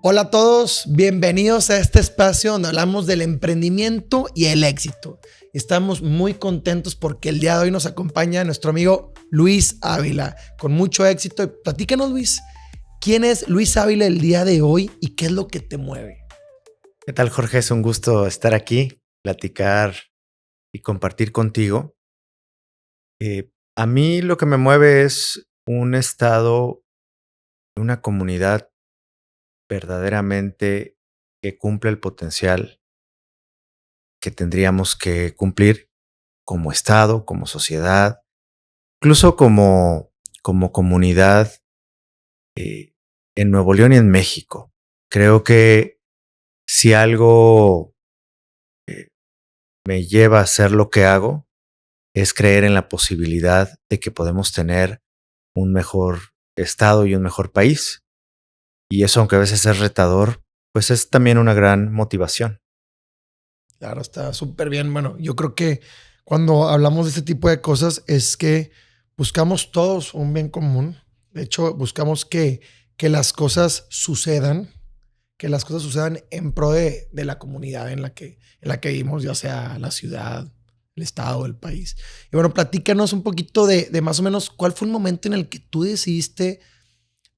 Hola a todos, bienvenidos a este espacio donde hablamos del emprendimiento y el éxito. Estamos muy contentos porque el día de hoy nos acompaña nuestro amigo Luis Ávila, con mucho éxito. Platícanos, Luis, ¿quién es Luis Ávila el día de hoy y qué es lo que te mueve? ¿Qué tal, Jorge? Es un gusto estar aquí, platicar y compartir contigo. A mí lo que me mueve es un estado, una comunidad verdaderamente que cumple el potencial que tendríamos que cumplir como estado, como sociedad, incluso como comunidad eh, en Nuevo León y en México. Creo que si algo eh, me lleva a hacer lo que hago, es creer en la posibilidad de que podemos tener un mejor estado y un mejor país. Y eso, aunque a veces es retador, pues es también una gran motivación. Claro, está súper bien. Bueno, yo creo que cuando hablamos de este tipo de cosas es que buscamos todos un bien común. De hecho, buscamos que las cosas sucedan, que las cosas sucedan en pro de la comunidad en la que vivimos, ya sea la ciudad, el estado, el país. Y bueno, platícanos un poquito de más o menos cuál fue el momento en el que tú decidiste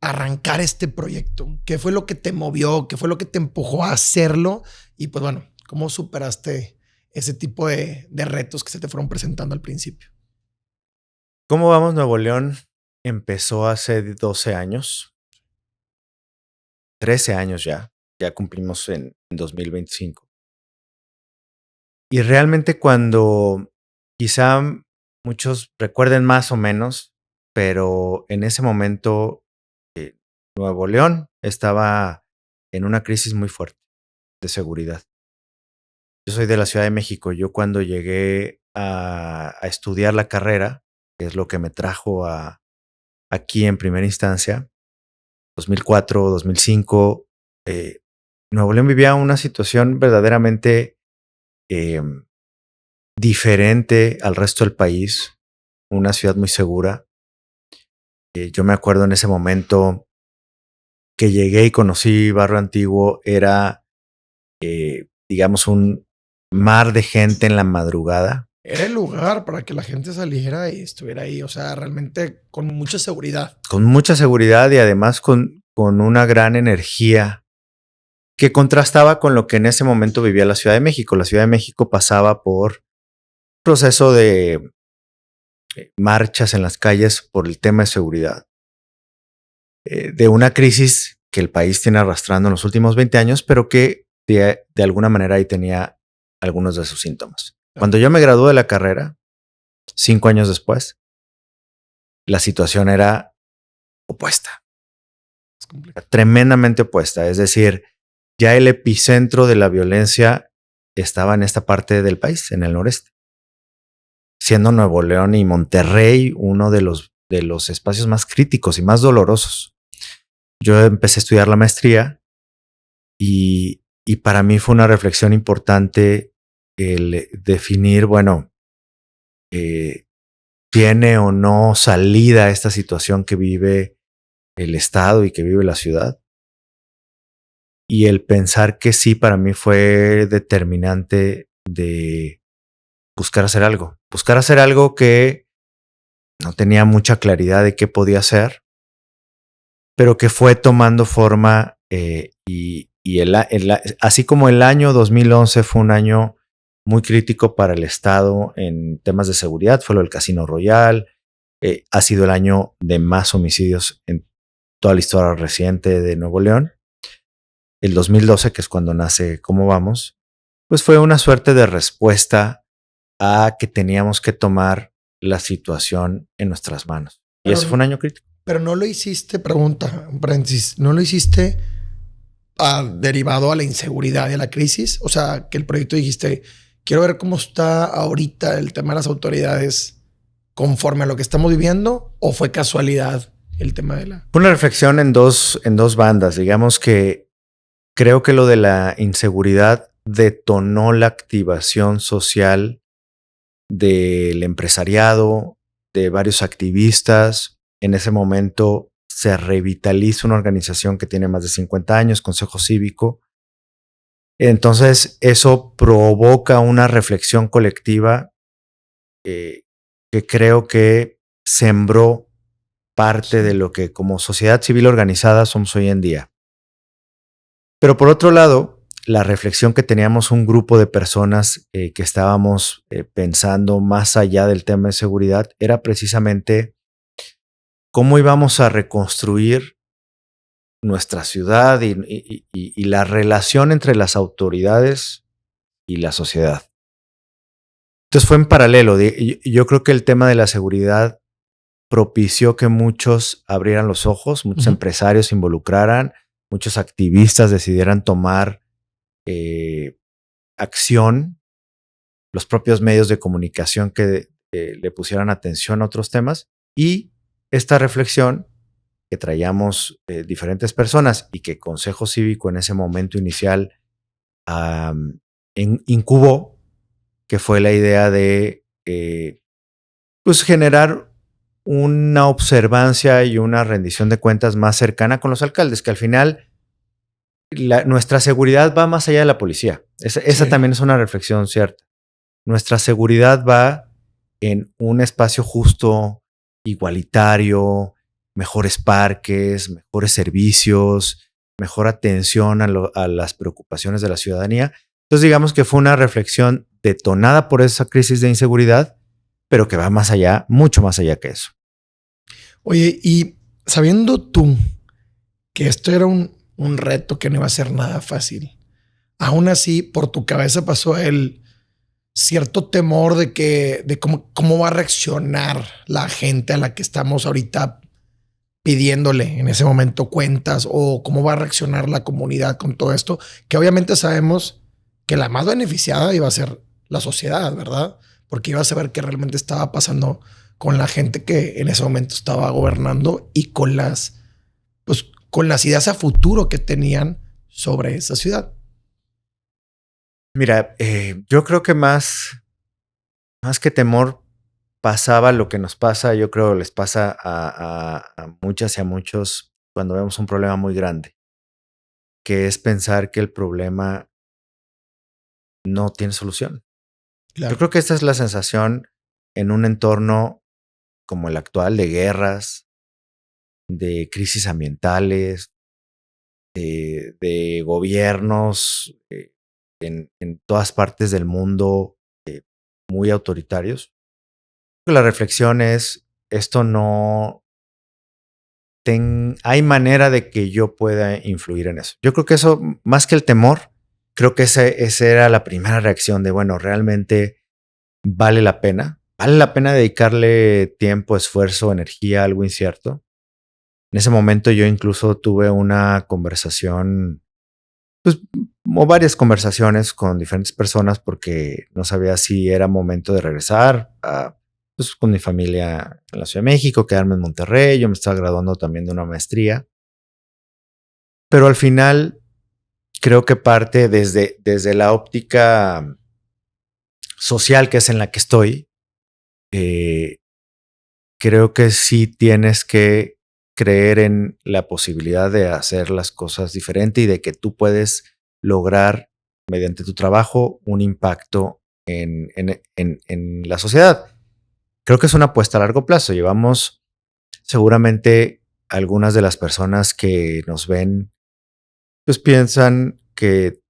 arrancar este proyecto. ¿Qué fue lo que te movió? ¿Qué fue lo que te empujó a hacerlo? Y pues bueno, ¿cómo superaste ese tipo de retos que se te fueron presentando al principio? ¿Cómo vamos, Nuevo León? Empezó hace 12 años, 13 años ya cumplimos en 2025. Y realmente cuando quizá muchos recuerden más o menos, pero en ese momento eh, Nuevo León estaba en una crisis muy fuerte de seguridad. Yo soy de la Ciudad de México. Yo cuando llegué a estudiar la carrera, que es lo que me trajo aquí en primera instancia, 2004, 2005, eh, Nuevo León vivía una situación verdaderamente eh, diferente al resto del país, una ciudad muy segura. Yo me acuerdo en ese momento que llegué y conocí Barrio Antiguo, era, digamos, un mar de gente en la madrugada. Era el lugar para que la gente saliera y estuviera ahí, o sea, realmente con mucha seguridad. Con mucha seguridad y además con una gran energía que contrastaba con lo que en ese momento vivía la Ciudad de México. La Ciudad de México pasaba por proceso de marchas en las calles por el tema de seguridad, de una crisis que el país tiene arrastrando en los últimos 20 años, pero que de alguna manera ahí tenía algunos de sus síntomas. Cuando yo me gradué de la carrera, 5 años después, la situación era opuesta, Es complicado. tremendamente opuesta. Es decir, ya el epicentro de la violencia estaba en esta parte del país, en el noreste, siendo Nuevo León y Monterrey uno de los espacios más críticos y más dolorosos. Yo empecé a estudiar la maestría y para mí fue una reflexión importante el definir, bueno, eh, ¿tiene o no salida esta situación que vive el Estado y que vive la ciudad? Y el pensar que sí, para mí fue determinante de buscar hacer algo que no tenía mucha claridad de qué podía hacer, pero que fue tomando forma así como el año 2011 fue un año muy crítico para el Estado en temas de seguridad, fue lo del Casino Royal, ha sido el año de más homicidios en toda la historia reciente de Nuevo León. El 2012, que es cuando nace Cómo Vamos, pues fue una suerte de respuesta a que teníamos que tomar la situación en nuestras manos. Y ese fue un Pero, año crítico. pero no lo hiciste, pregunta, un paréntesis, no lo hiciste derivado a la inseguridad y a la crisis. O sea, que el proyecto dijiste, quiero ver cómo está ahorita el tema de las autoridades conforme a lo que estamos viviendo, o fue casualidad el tema de la... Fue una reflexión en dos bandas. Digamos que creo que lo de la inseguridad detonó la activación social del empresariado, de varios activistas. En ese momento se revitaliza una organización que tiene más de 50 años, Consejo Cívico. Entonces, eso provoca una reflexión colectiva que creo que sembró parte de lo que como sociedad civil organizada somos hoy en día. Pero por otro lado, la reflexión que teníamos un grupo de personas que estábamos pensando más allá del tema de seguridad era precisamente cómo íbamos a reconstruir nuestra ciudad y la relación entre las autoridades y la sociedad. Entonces fue en paralelo. Yo creo que el tema de la seguridad propició que muchos abrieran los ojos, muchos empresarios se involucraran, muchos activistas decidieran tomar acción, los propios medios de comunicación que le pusieran atención a otros temas, y esta reflexión que traíamos diferentes personas y que Consejo Cívico en ese momento inicial incubó, que fue la idea de pues generar una observancia y una rendición de cuentas más cercana con los alcaldes, que al final nuestra seguridad va más allá de la policía. Esa también es una reflexión cierta. Nuestra seguridad va en un espacio justo, igualitario, mejores parques, mejores servicios, mejor atención a las preocupaciones de la ciudadanía. Entonces digamos que fue una reflexión detonada por esa crisis de inseguridad, pero que va más allá, mucho más allá que eso. Oye, y sabiendo tú que esto era un reto que no iba a ser nada fácil, aún así por tu cabeza pasó el cierto temor de cómo va a reaccionar la gente a la que estamos ahorita pidiéndole en ese momento cuentas, o cómo va a reaccionar la comunidad con todo esto, que obviamente sabemos que la más beneficiada iba a ser la sociedad, ¿verdad? Porque iba a saber qué realmente estaba pasando con la gente que en ese momento estaba gobernando y con las ideas a futuro que tenían sobre esa ciudad. Mira, yo creo que más que temor pasaba lo que nos pasa, yo creo les pasa a muchas y a muchos cuando vemos un problema muy grande, que es pensar que el problema no tiene solución. Claro. Yo creo que esta es la sensación en un entorno como el actual, de guerras, de crisis ambientales, de gobiernos en todas partes del mundo muy autoritarios. La reflexión es, esto no... hay manera de que yo pueda influir en eso. Yo creo que eso, más que el temor, creo que esa era la primera reacción de, bueno, realmente vale la pena. Vale la pena dedicarle tiempo, esfuerzo, energía a algo incierto. En ese momento yo incluso tuve una conversación, pues, o varias conversaciones con diferentes personas porque no sabía si era momento de regresar con mi familia en la Ciudad de México, quedarme en Monterrey. Yo me estaba graduando también de una maestría. Pero al final creo que parte desde la óptica social, que es en la que estoy, creo que sí tienes que creer en la posibilidad de hacer las cosas diferente y de que tú puedes lograr mediante tu trabajo un impacto en la sociedad. Creo que es una apuesta a largo plazo. Llevamos seguramente algunas de las personas que nos ven, pues piensan que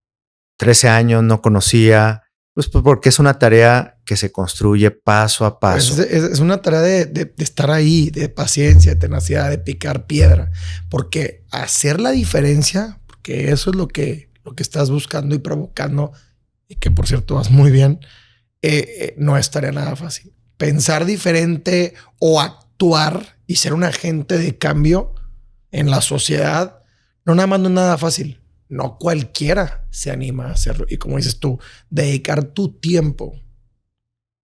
13 años no conocía, pues porque es una tarea que se construye paso a paso. Es una tarea de estar ahí, de paciencia, de tenacidad, de picar piedra, porque hacer la diferencia, porque eso es lo que estás buscando y provocando, y que por cierto vas muy bien, no es tarea nada fácil. Pensar diferente o actuar y ser un agente de cambio en la sociedad, no nada más no es nada fácil. No cualquiera se anima a hacerlo. Y como dices tú, dedicar tu tiempo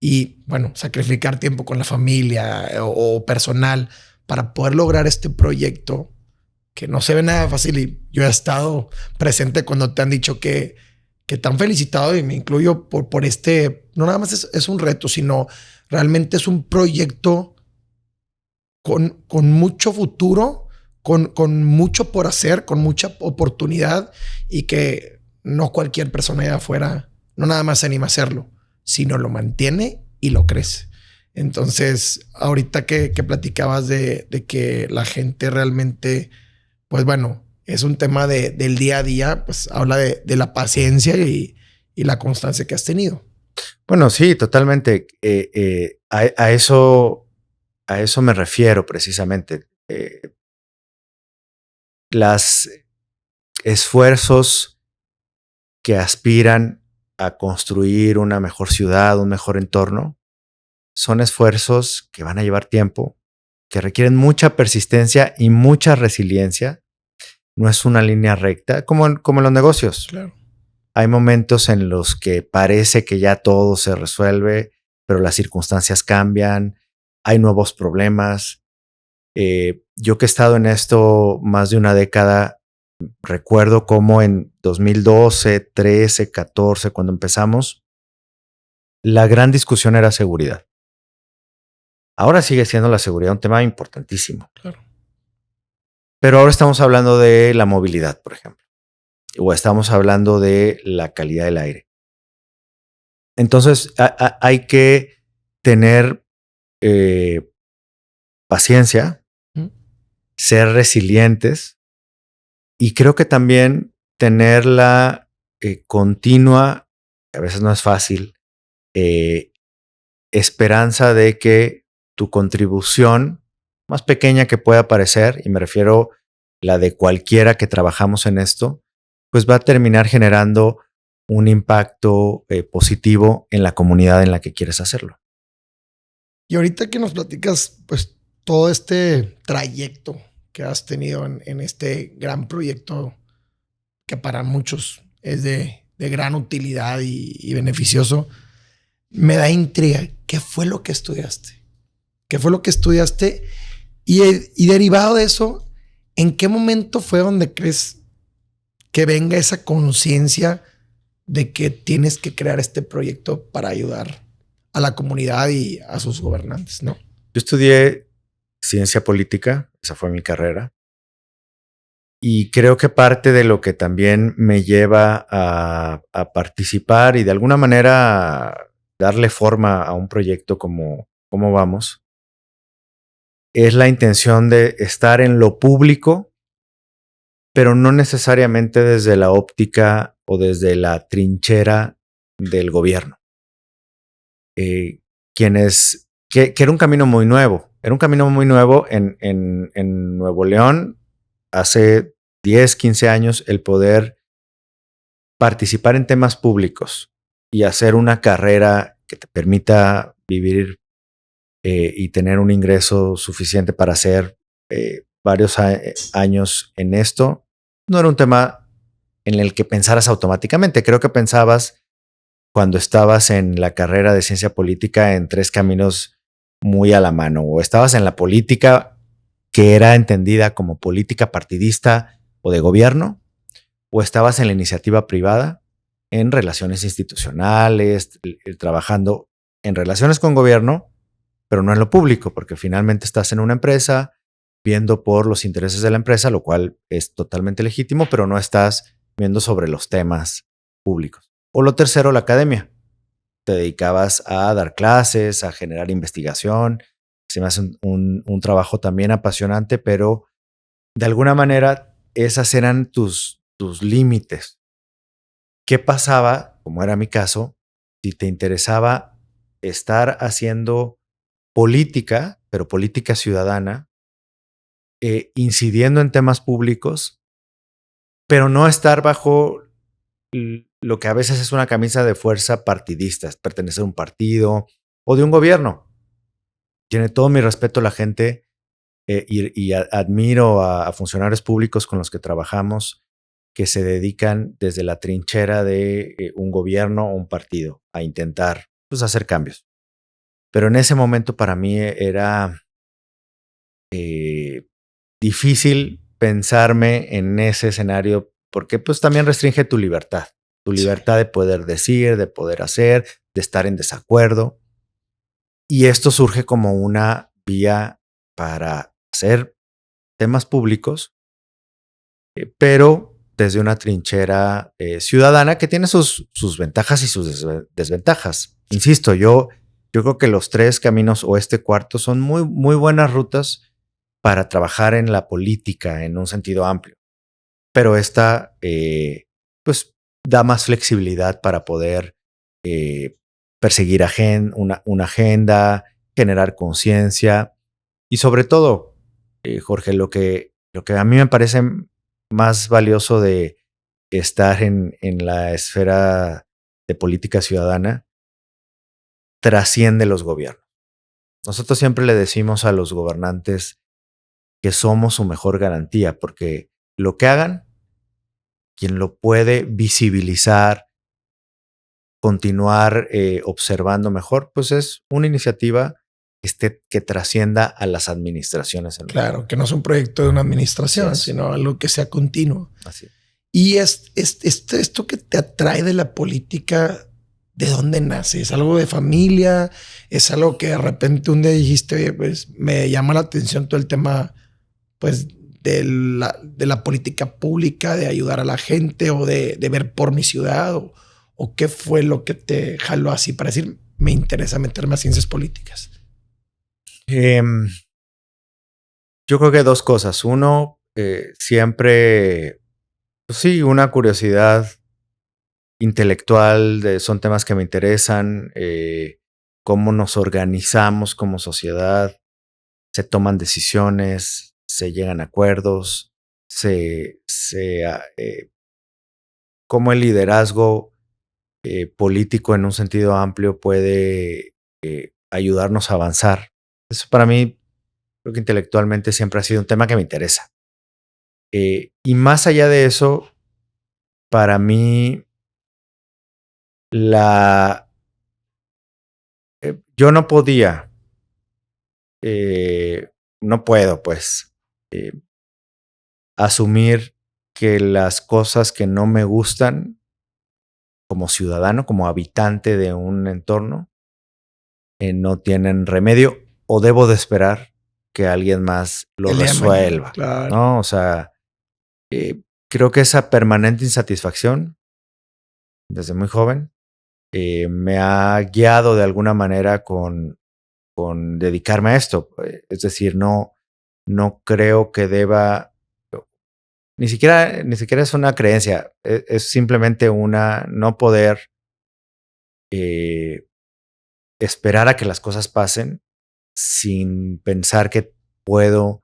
y, bueno, sacrificar tiempo con la familia o personal para poder lograr este proyecto que no se ve nada fácil. Y yo he estado presente cuando te han dicho que te han felicitado, y me incluyo por este, no nada más es un reto, sino realmente es un proyecto con mucho futuro, con mucho por hacer, con mucha oportunidad y que no cualquier persona allá afuera no nada más se anima a hacerlo, sino lo mantiene y lo crece. Entonces, ahorita que platicabas de que la gente realmente, pues bueno, es un tema del día a día, pues habla de la paciencia y la constancia que has tenido. Bueno, sí, totalmente. A eso me refiero precisamente. Los esfuerzos que aspiran a construir una mejor ciudad, un mejor entorno, son esfuerzos que van a llevar tiempo, que requieren mucha persistencia y mucha resiliencia. No es una línea recta, como en los negocios. Claro. Hay momentos en los que parece que ya todo se resuelve, pero las circunstancias cambian, hay nuevos problemas. Yo que he estado en esto más de una década, recuerdo cómo en 2012, 13, 14, cuando empezamos, la gran discusión era seguridad. Ahora sigue siendo la seguridad un tema importantísimo. Claro. Pero ahora estamos hablando de la movilidad, por ejemplo, o estamos hablando de la calidad del aire. Entonces, hay que tener paciencia, ser resilientes y creo que también tener la continua, a veces no es fácil, esperanza de que tu contribución, más pequeña que pueda parecer, y me refiero la de cualquiera que trabajamos en esto, pues va a terminar generando un impacto positivo en la comunidad en la que quieres hacerlo. Y ahorita que nos platicas, pues todo este trayecto que has tenido en este gran proyecto que para muchos es de gran utilidad y beneficioso, me da intriga. ¿Qué fue lo que estudiaste? ¿Qué fue lo que estudiaste? Y derivado de eso, ¿en qué momento fue donde crees que venga esa conciencia de que tienes que crear este proyecto para ayudar a la comunidad y a sus gobernantes, ¿no? Yo estudié ciencia política, esa fue mi carrera, y creo que parte de lo que también me lleva a participar y de alguna manera darle forma a un proyecto como vamos, es la intención de estar en lo público, pero no necesariamente desde la óptica o desde la trinchera del gobierno. Que era un camino muy nuevo. Era un camino muy nuevo en Nuevo León hace 10, 15 años, el poder participar en temas públicos y hacer una carrera que te permita vivir y tener un ingreso suficiente para hacer varios años en esto, no era un tema en el que pensaras automáticamente. Creo que pensabas cuando estabas en la carrera de ciencia política en tres caminos muy a la mano. O estabas en la política, que era entendida como política partidista o de gobierno, o estabas en la iniciativa privada, en relaciones institucionales, trabajando en relaciones con gobierno, pero no en lo público, porque finalmente estás en una empresa viendo por los intereses de la empresa, lo cual es totalmente legítimo, pero no estás viendo sobre los temas públicos. O lo tercero, la academia. Te dedicabas a dar clases, a generar investigación. Se me hace un trabajo también apasionante, pero de alguna manera esas eran tus límites. ¿Qué pasaba, como era mi caso, si te interesaba estar haciendo política, pero política ciudadana, incidiendo en temas públicos, pero no estar bajo lo que a veces es una camisa de fuerza partidista, pertenecer a un partido o de un gobierno? Tiene todo mi respeto la gente y admiro a funcionarios públicos con los que trabajamos que se dedican desde la trinchera de un gobierno o un partido a intentar pues, hacer cambios. Pero en ese momento para mí era difícil pensarme en ese escenario porque pues también restringe tu libertad de poder decir, de poder hacer, de estar en desacuerdo. Y esto surge como una vía para hacer temas públicos, pero desde una trinchera ciudadana que tiene sus ventajas y sus desventajas. Insisto, yo creo que los 3 caminos o este cuarto son muy, muy buenas rutas para trabajar en la política en un sentido amplio. Pero esta, pues, da más flexibilidad para poder perseguir una agenda, generar conciencia y sobre todo, Jorge, lo que a mí me parece más valioso de estar en la esfera de política ciudadana, trasciende los gobiernos. Nosotros siempre le decimos a los gobernantes que somos su mejor garantía, porque lo que hagan, quien lo puede visibilizar, continuar observando mejor, pues es una iniciativa que trascienda a las administraciones. Claro, que no es un proyecto de una administración, sino algo que sea continuo. Así. Y esto que te atrae de la política, ¿de dónde nace? ¿Es algo de familia? ¿Es algo que de repente un día dijiste, pues me llama la atención todo el tema, pues de la política pública, de ayudar a la gente o de ver por mi ciudad? ¿O qué fue lo que te jaló así para decir, me interesa meterme a ciencias políticas? Yo creo que 2 cosas. Uno, siempre, pues sí, una curiosidad intelectual, son temas que me interesan, cómo nos organizamos como sociedad, se toman decisiones, se llegan a acuerdos, cómo el liderazgo político en un sentido amplio puede ayudarnos a avanzar. Eso para mí, creo que intelectualmente siempre ha sido un tema que me interesa. Y más allá de eso, para mí, yo no podía, no puedo, pues, asumir que las cosas que no me gustan como ciudadano, como habitante de un entorno, no tienen remedio o debo de esperar que alguien más lo resuelva. Claro. ¿No? O sea, creo que esa permanente insatisfacción desde muy joven me ha guiado de alguna manera con dedicarme a esto. Es decir, no creo que deba, ni siquiera es una creencia, es simplemente no poder esperar a que las cosas pasen sin pensar que puedo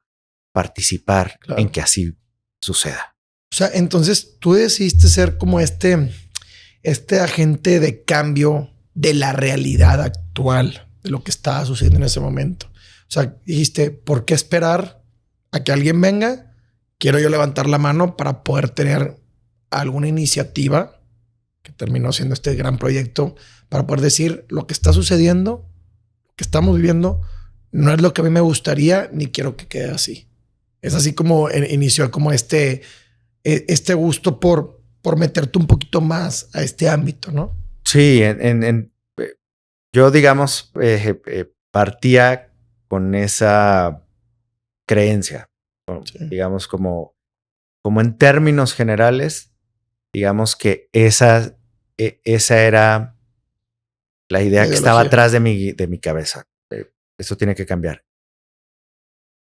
participar en que así suceda. O sea, entonces tú decidiste ser como este agente de cambio de la realidad actual, de lo que estaba sucediendo en ese momento. O sea, dijiste, ¿por qué esperar a que alguien venga? Quiero yo levantar la mano para poder tener alguna iniciativa que terminó siendo este gran proyecto para poder decir lo que está sucediendo, lo que estamos viviendo, no es lo que a mí me gustaría ni quiero que quede así. Es así como inició como este gusto por meterte un poquito más a este ámbito, ¿no? Sí, yo digamos partía con esa creencia, sí. Digamos como en términos generales, digamos que esa era la idea que estaba atrás de mi cabeza. Eso tiene que cambiar.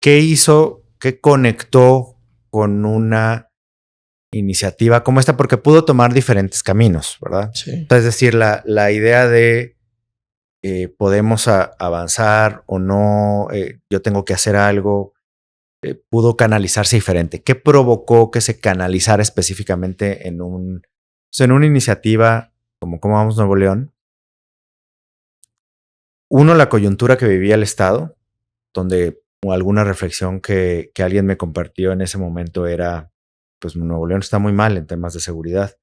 ¿Qué hizo? ¿Qué conectó con una iniciativa como esta? Porque pudo tomar diferentes caminos, ¿verdad? Sí. Es decir, la idea de podemos avanzar o no, yo tengo que hacer algo, pudo canalizarse diferente. ¿Qué provocó que se canalizara específicamente en una iniciativa como Cómo Vamos Nuevo León? Uno, la coyuntura que vivía el Estado, donde alguna reflexión que alguien me compartió en ese momento era, pues Nuevo León está muy mal en temas de seguridad.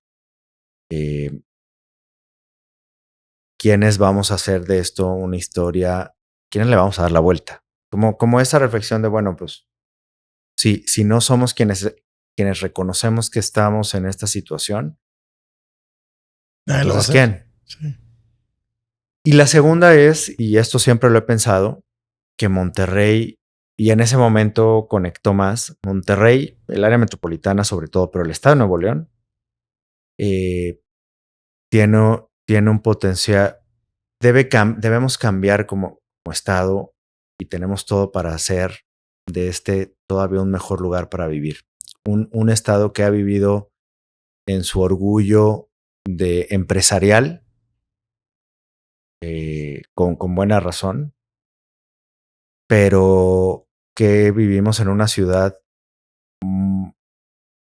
¿Quiénes vamos a hacer de esto una historia? ¿Quiénes le vamos a dar la vuelta? Como esa reflexión de, bueno, pues si no somos quienes reconocemos que estamos en esta situación, entonces ¿quién? Sí. Y la segunda es, y esto siempre lo he pensado, que Monterrey y en ese momento conectó más Monterrey, el área metropolitana sobre todo, pero el estado de Nuevo León tiene un potencial. Debemos cambiar como estado y tenemos todo para hacer de todavía un mejor lugar para vivir. Un estado que ha vivido en su orgullo de empresarial, con buena razón, pero que vivimos en una ciudad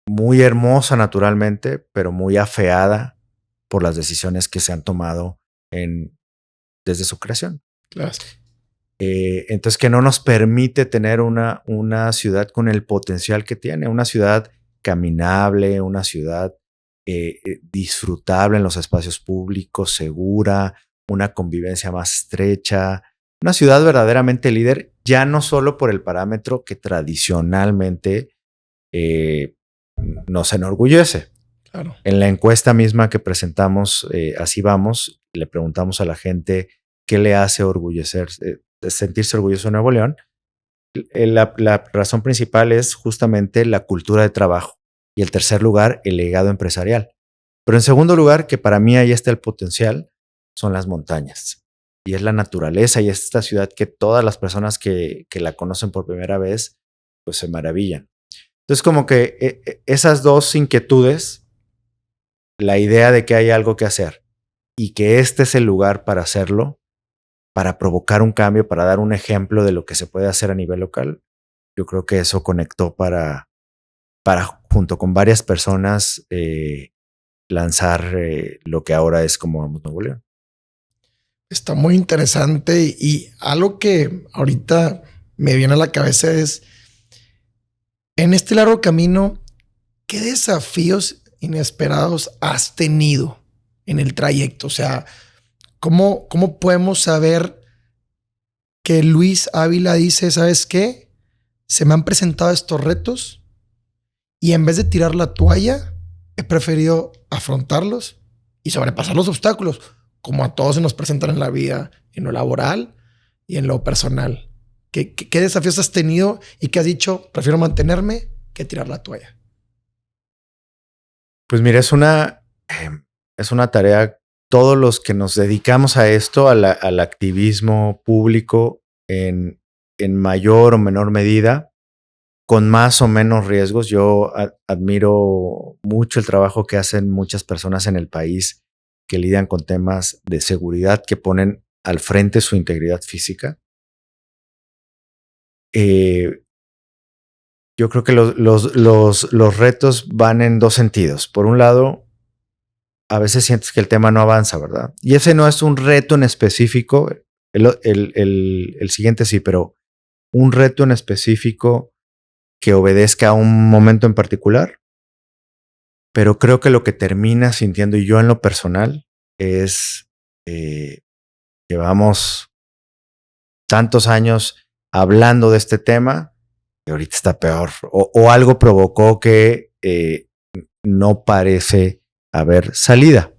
muy hermosa naturalmente, pero muy afeada por las decisiones que se han tomado desde su creación. Claro. Entonces, que no nos permite tener una ciudad con el potencial que tiene, una ciudad caminable, una ciudad disfrutable en los espacios públicos, segura, una convivencia más estrecha, una ciudad verdaderamente líder, ya no solo por el parámetro que tradicionalmente nos enorgullece. Claro. En la encuesta misma que presentamos, Así Vamos, le preguntamos a la gente qué le hace sentirse orgulloso de Nuevo León. La razón principal es justamente la cultura de trabajo y el tercer lugar, el legado empresarial. Pero en segundo lugar, que para mí ahí está el potencial, son las montañas y es la naturaleza y es esta ciudad que todas las personas que la conocen por primera vez pues se maravillan. Entonces como que esas dos inquietudes, la idea de que hay algo que hacer y que este es el lugar para hacerlo, para provocar un cambio, para dar un ejemplo de lo que se puede hacer a nivel local, yo creo que eso conectó para junto con varias personas, lanzar lo que ahora es Como Vamos Nuevo León. Está muy interesante y algo que ahorita me viene a la cabeza es, en este largo camino, ¿qué desafíos inesperados has tenido en el trayecto? O sea, ¿cómo podemos saber que Luis Ávila dice, ¿sabes qué? Se me han presentado estos retos y en vez de tirar la toalla, he preferido afrontarlos y sobrepasar los obstáculos, como a todos se nos presentan en la vida, en lo laboral y en lo personal. ¿Qué desafíos has tenido y qué has dicho? Prefiero mantenerme que tirar la toalla. Pues mira, es una tarea. Todos los que nos dedicamos a esto, al activismo público, en mayor o menor medida, con más o menos riesgos. Yo admiro mucho el trabajo que hacen muchas personas en el país que lidian con temas de seguridad, que ponen al frente su integridad física. Yo creo que los retos van en dos sentidos. Por un lado, a veces sientes que el tema no avanza, ¿verdad? Y ese no es un reto en específico. El siguiente sí, pero un reto en específico que obedezca a un momento en particular. Pero creo que lo que termina sintiendo, y yo en lo personal, es llevamos tantos años hablando de este tema y ahorita está peor. O algo provocó que no parece haber salida.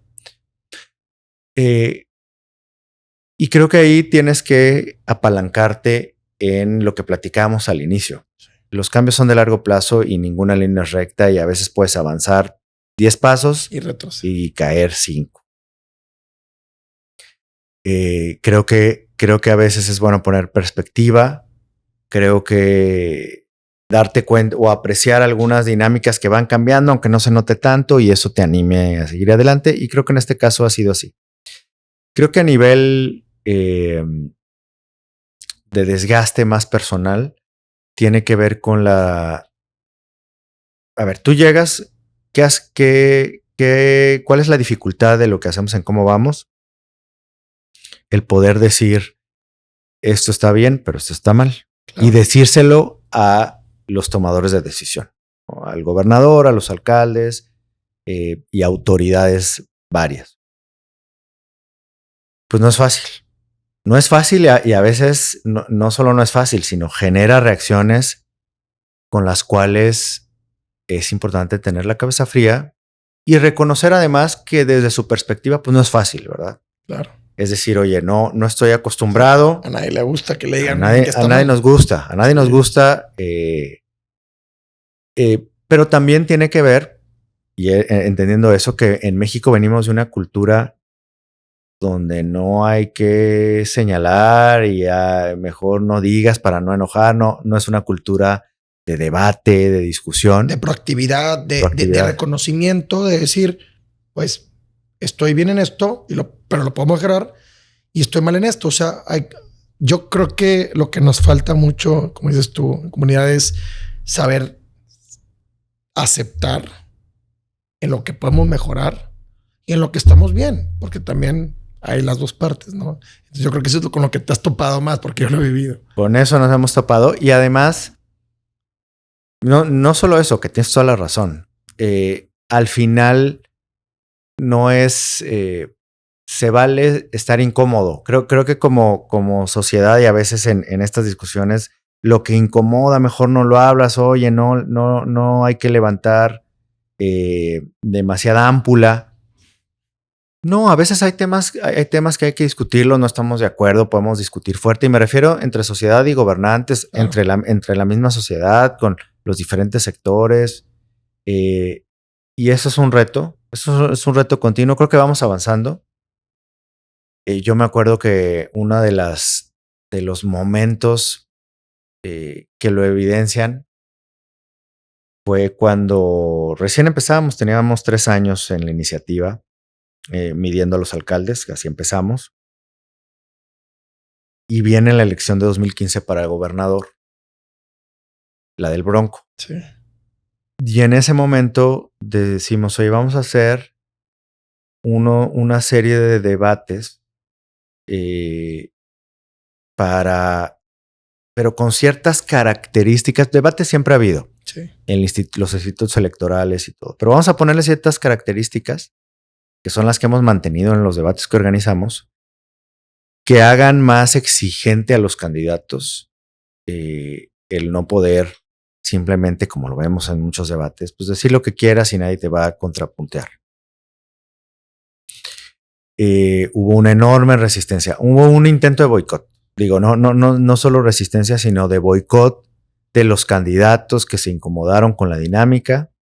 Y creo que ahí tienes que apalancarte en lo que platicábamos al inicio. Los cambios son de largo plazo y ninguna línea es recta y a veces puedes avanzar 10 pasos y caer 5. Creo que a veces es bueno poner perspectiva. Creo que darte cuenta o apreciar algunas dinámicas que van cambiando, aunque no se note tanto, y eso te anime a seguir adelante. Y creo que en este caso ha sido así. Creo que a nivel de desgaste más personal, tiene que ver con a ver, tú llegas, ¿cuál es la dificultad de lo que hacemos en Cómo Vamos? El poder decir, esto está bien, pero esto está mal. Claro. Y decírselo a los tomadores de decisión, ¿no? Al gobernador, a los alcaldes y autoridades varias. Pues no es fácil. No es fácil y a veces no solo no es fácil, sino genera reacciones con las cuales es importante tener la cabeza fría y reconocer además que desde su perspectiva pues no es fácil, ¿verdad? Claro. Es decir, oye, no estoy acostumbrado. A nadie le gusta que le digan. A nadie nos gusta. A nadie nos gusta. Pero también tiene que ver, y entendiendo eso, que en México venimos de una cultura donde no hay que señalar y mejor no digas para no enojar. No es una cultura de debate, de discusión. De proactividad, de reconocimiento, de decir, pues estoy bien en esto, pero lo puedo mejorar, y estoy mal en esto. O sea, yo creo que lo que nos falta mucho, como dices tú, en comunidad, es saber aceptar en lo que podemos mejorar y en lo que estamos bien, porque también hay las dos partes, ¿no? Entonces yo creo que eso es con lo que te has topado más, porque yo lo he vivido. Con eso nos hemos topado, y además, no solo eso, que tienes toda la razón. Al final no es... se vale estar incómodo. Creo que como sociedad, y a veces en estas discusiones, lo que incomoda, mejor no lo hablas. Oye, no hay que levantar demasiada ámpula. No, a veces hay temas que hay que discutirlo, no estamos de acuerdo, podemos discutir fuerte. Y me refiero entre sociedad y gobernantes, claro, entre la misma sociedad, con los diferentes sectores. Y eso es un reto. Eso es un reto continuo. Creo que vamos avanzando. Yo me acuerdo que uno de los momentos que lo evidencian fue cuando recién empezábamos. Teníamos 3 años en la iniciativa, midiendo a los alcaldes, así empezamos. Y viene la elección de 2015 para el gobernador, la del Bronco. Sí. Y en ese momento decimos, oye, vamos a hacer una serie de debates pero con ciertas características. Debate siempre ha habido, sí, en los institutos electorales y todo, pero vamos a ponerle ciertas características que son las que hemos mantenido en los debates que organizamos, que hagan más exigente a los candidatos el no poder simplemente, como lo vemos en muchos debates, pues decir lo que quieras y nadie te va a contrapuntear. Hubo una enorme resistencia. Hubo un intento de boicot. Digo, no solo resistencia, sino de boicot de los candidatos que se incomodaron con la dinámica.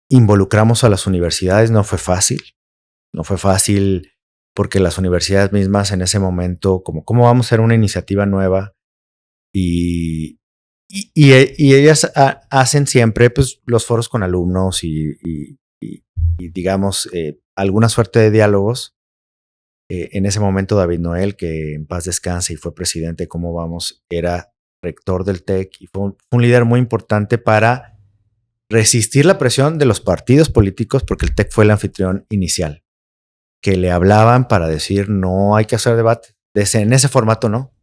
Involucramos a las universidades. No fue fácil. No fue fácil porque las universidades mismas en ese momento, ¿cómo vamos a hacer una iniciativa nueva? Y ellas hacen siempre, pues, los foros con alumnos y digamos, alguna suerte de diálogos. En ese momento David Noel, que en paz descanse y fue presidente de Cómo Vamos, era rector del TEC y fue un líder muy importante para resistir la presión de los partidos políticos, porque el TEC fue el anfitrión inicial, que le hablaban para decir no hay que hacer debate. En ese formato no.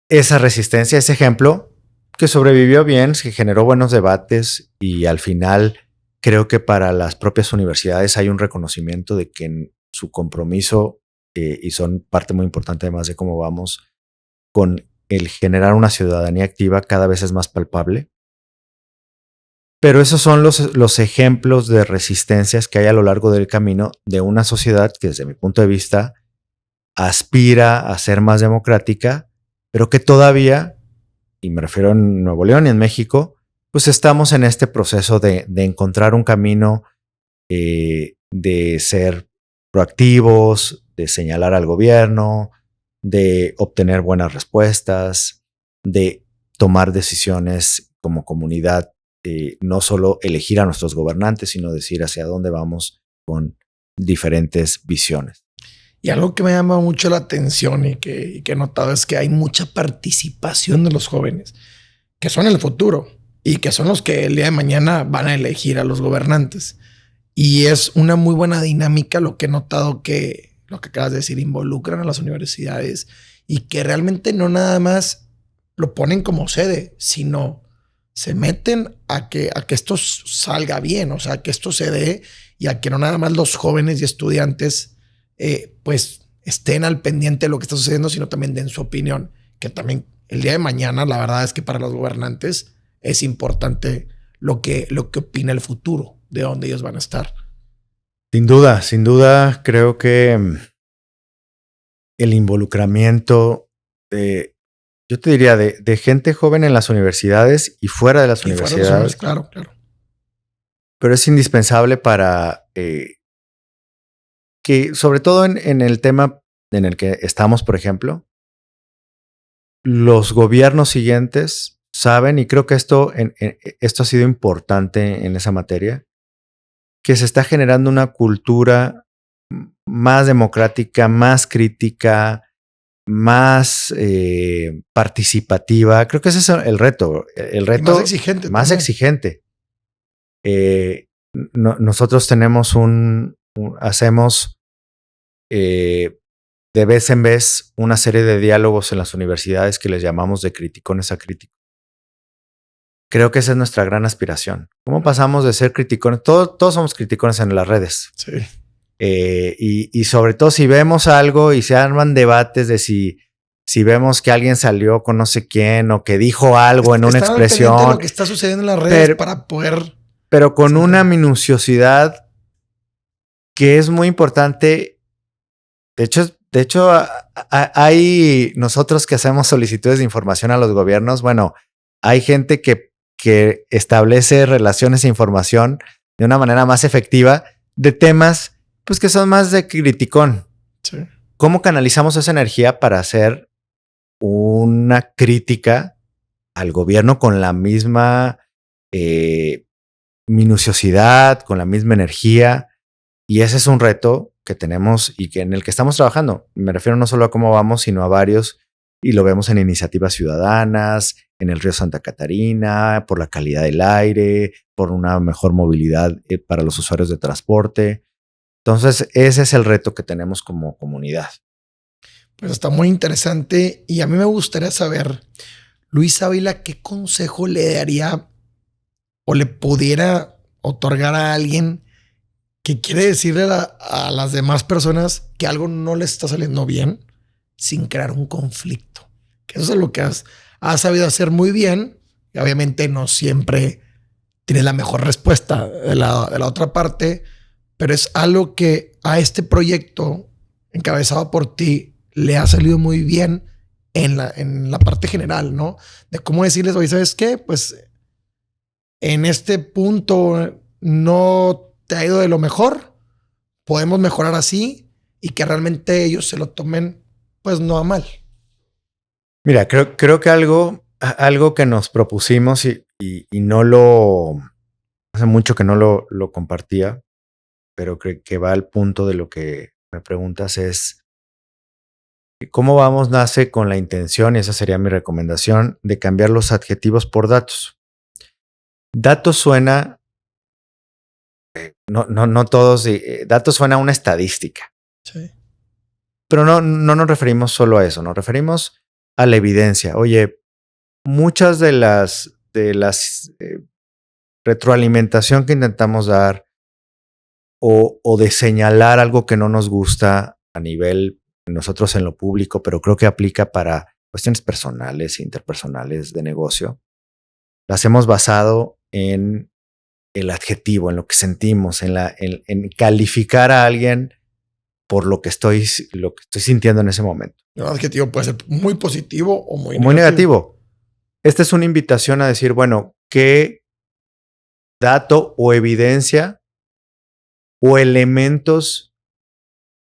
Esa resistencia, ese ejemplo, que sobrevivió bien, que generó buenos debates, y al final creo que para las propias universidades hay un reconocimiento de que en su compromiso, y son parte muy importante además de Cómo Vamos, con el generar una ciudadanía activa, cada vez es más palpable. Pero esos son los ejemplos de resistencias que hay a lo largo del camino de una sociedad que, desde mi punto de vista, aspira a ser más democrática, pero que todavía, y me refiero en Nuevo León y en México, pues estamos en este proceso de encontrar un camino, de ser proactivos, de señalar al gobierno, de obtener buenas respuestas, de tomar decisiones como comunidad, no solo elegir a nuestros gobernantes, sino decir hacia dónde vamos con diferentes visiones. Y algo que me llama mucho la atención y que he notado es que hay mucha participación de los jóvenes, que son el futuro y que son los que el día de mañana van a elegir a los gobernantes. Y es una muy buena dinámica lo que he notado, que lo que acabas de decir, involucran a las universidades y que realmente no nada más lo ponen como sede, sino se meten a que esto salga bien, o sea, que esto se dé, y a que no nada más los jóvenes y estudiantes pues estén al pendiente de lo que está sucediendo, sino también den su opinión, que también el día de mañana la verdad es que para los gobernantes es importante lo que opina el futuro, de dónde ellos van a estar. Sin duda, creo que el involucramiento yo te diría, de gente joven en las universidades y fuera de las universidades. Claro, claro. Pero es indispensable para que, sobre todo en el tema en el que estamos, por ejemplo, los gobiernos siguientes saben, y creo que esto ha sido importante en esa materia, que se está generando una cultura más democrática, más crítica, más participativa. Creo que ese es el reto. El reto y más exigente. Más también. Exigente. Nosotros tenemos hacemos de vez en vez una serie de diálogos en las universidades que les llamamos de criticones a críticos. Creo que esa es nuestra gran aspiración. ¿Cómo pasamos de ser criticones? Todos somos criticones en las redes. Sí. Y sobre todo si vemos algo y se arman debates de si vemos que alguien salió con no sé quién o que dijo algo en una expresión. De lo que está sucediendo en las redes para poder... Pero con una minuciosidad que es muy importante. De hecho, hay nosotros que hacemos solicitudes de información a los gobiernos. Bueno, hay gente que establece relaciones e información de una manera más efectiva de temas pues que son más de criticón. Sí. ¿Cómo canalizamos esa energía para hacer una crítica al gobierno con la misma minuciosidad, con la misma energía? Y ese es un reto que tenemos y en el que estamos trabajando. Me refiero no solo a cómo vamos, sino a varios, y lo vemos en iniciativas ciudadanas, en el río Santa Catarina, por la calidad del aire, por una mejor movilidad para los usuarios de transporte. Entonces, ese es el reto que tenemos como comunidad. Pues está muy interesante y a mí me gustaría saber, Luis Ávila, ¿qué consejo le daría o le pudiera otorgar a alguien que quiere decirle a las demás personas que algo no le está saliendo bien sin crear un conflicto? Que eso es lo que has sabido hacer muy bien y obviamente no siempre tienes la mejor respuesta de la otra parte, pero es algo que a este proyecto encabezado por ti le ha salido muy bien en la parte general, ¿no? De cómo decirles, oye, ¿sabes qué? Pues en este punto no te ha ido de lo mejor, podemos mejorar así y que realmente ellos se lo tomen, pues no a mal. Mira, creo que algo que nos propusimos y no lo... Hace mucho que no lo compartía, pero creo que va al punto de lo que me preguntas es ¿cómo vamos? Nace con la intención, y esa sería mi recomendación, de cambiar los adjetivos por datos. Datos suena, no todos, datos suena a una estadística. Sí. Pero no nos referimos solo a eso, nos referimos a la evidencia. Oye, muchas de las retroalimentación que intentamos dar o de señalar algo que no nos gusta a nivel nosotros en lo público, pero creo que aplica para cuestiones personales e interpersonales de negocio, las hemos basado en el adjetivo, en lo que sentimos, en calificar a alguien por lo que estoy sintiendo en ese momento. El adjetivo puede ser muy positivo o muy negativo. Esta es una invitación a decir, bueno, ¿qué dato o evidencia o elementos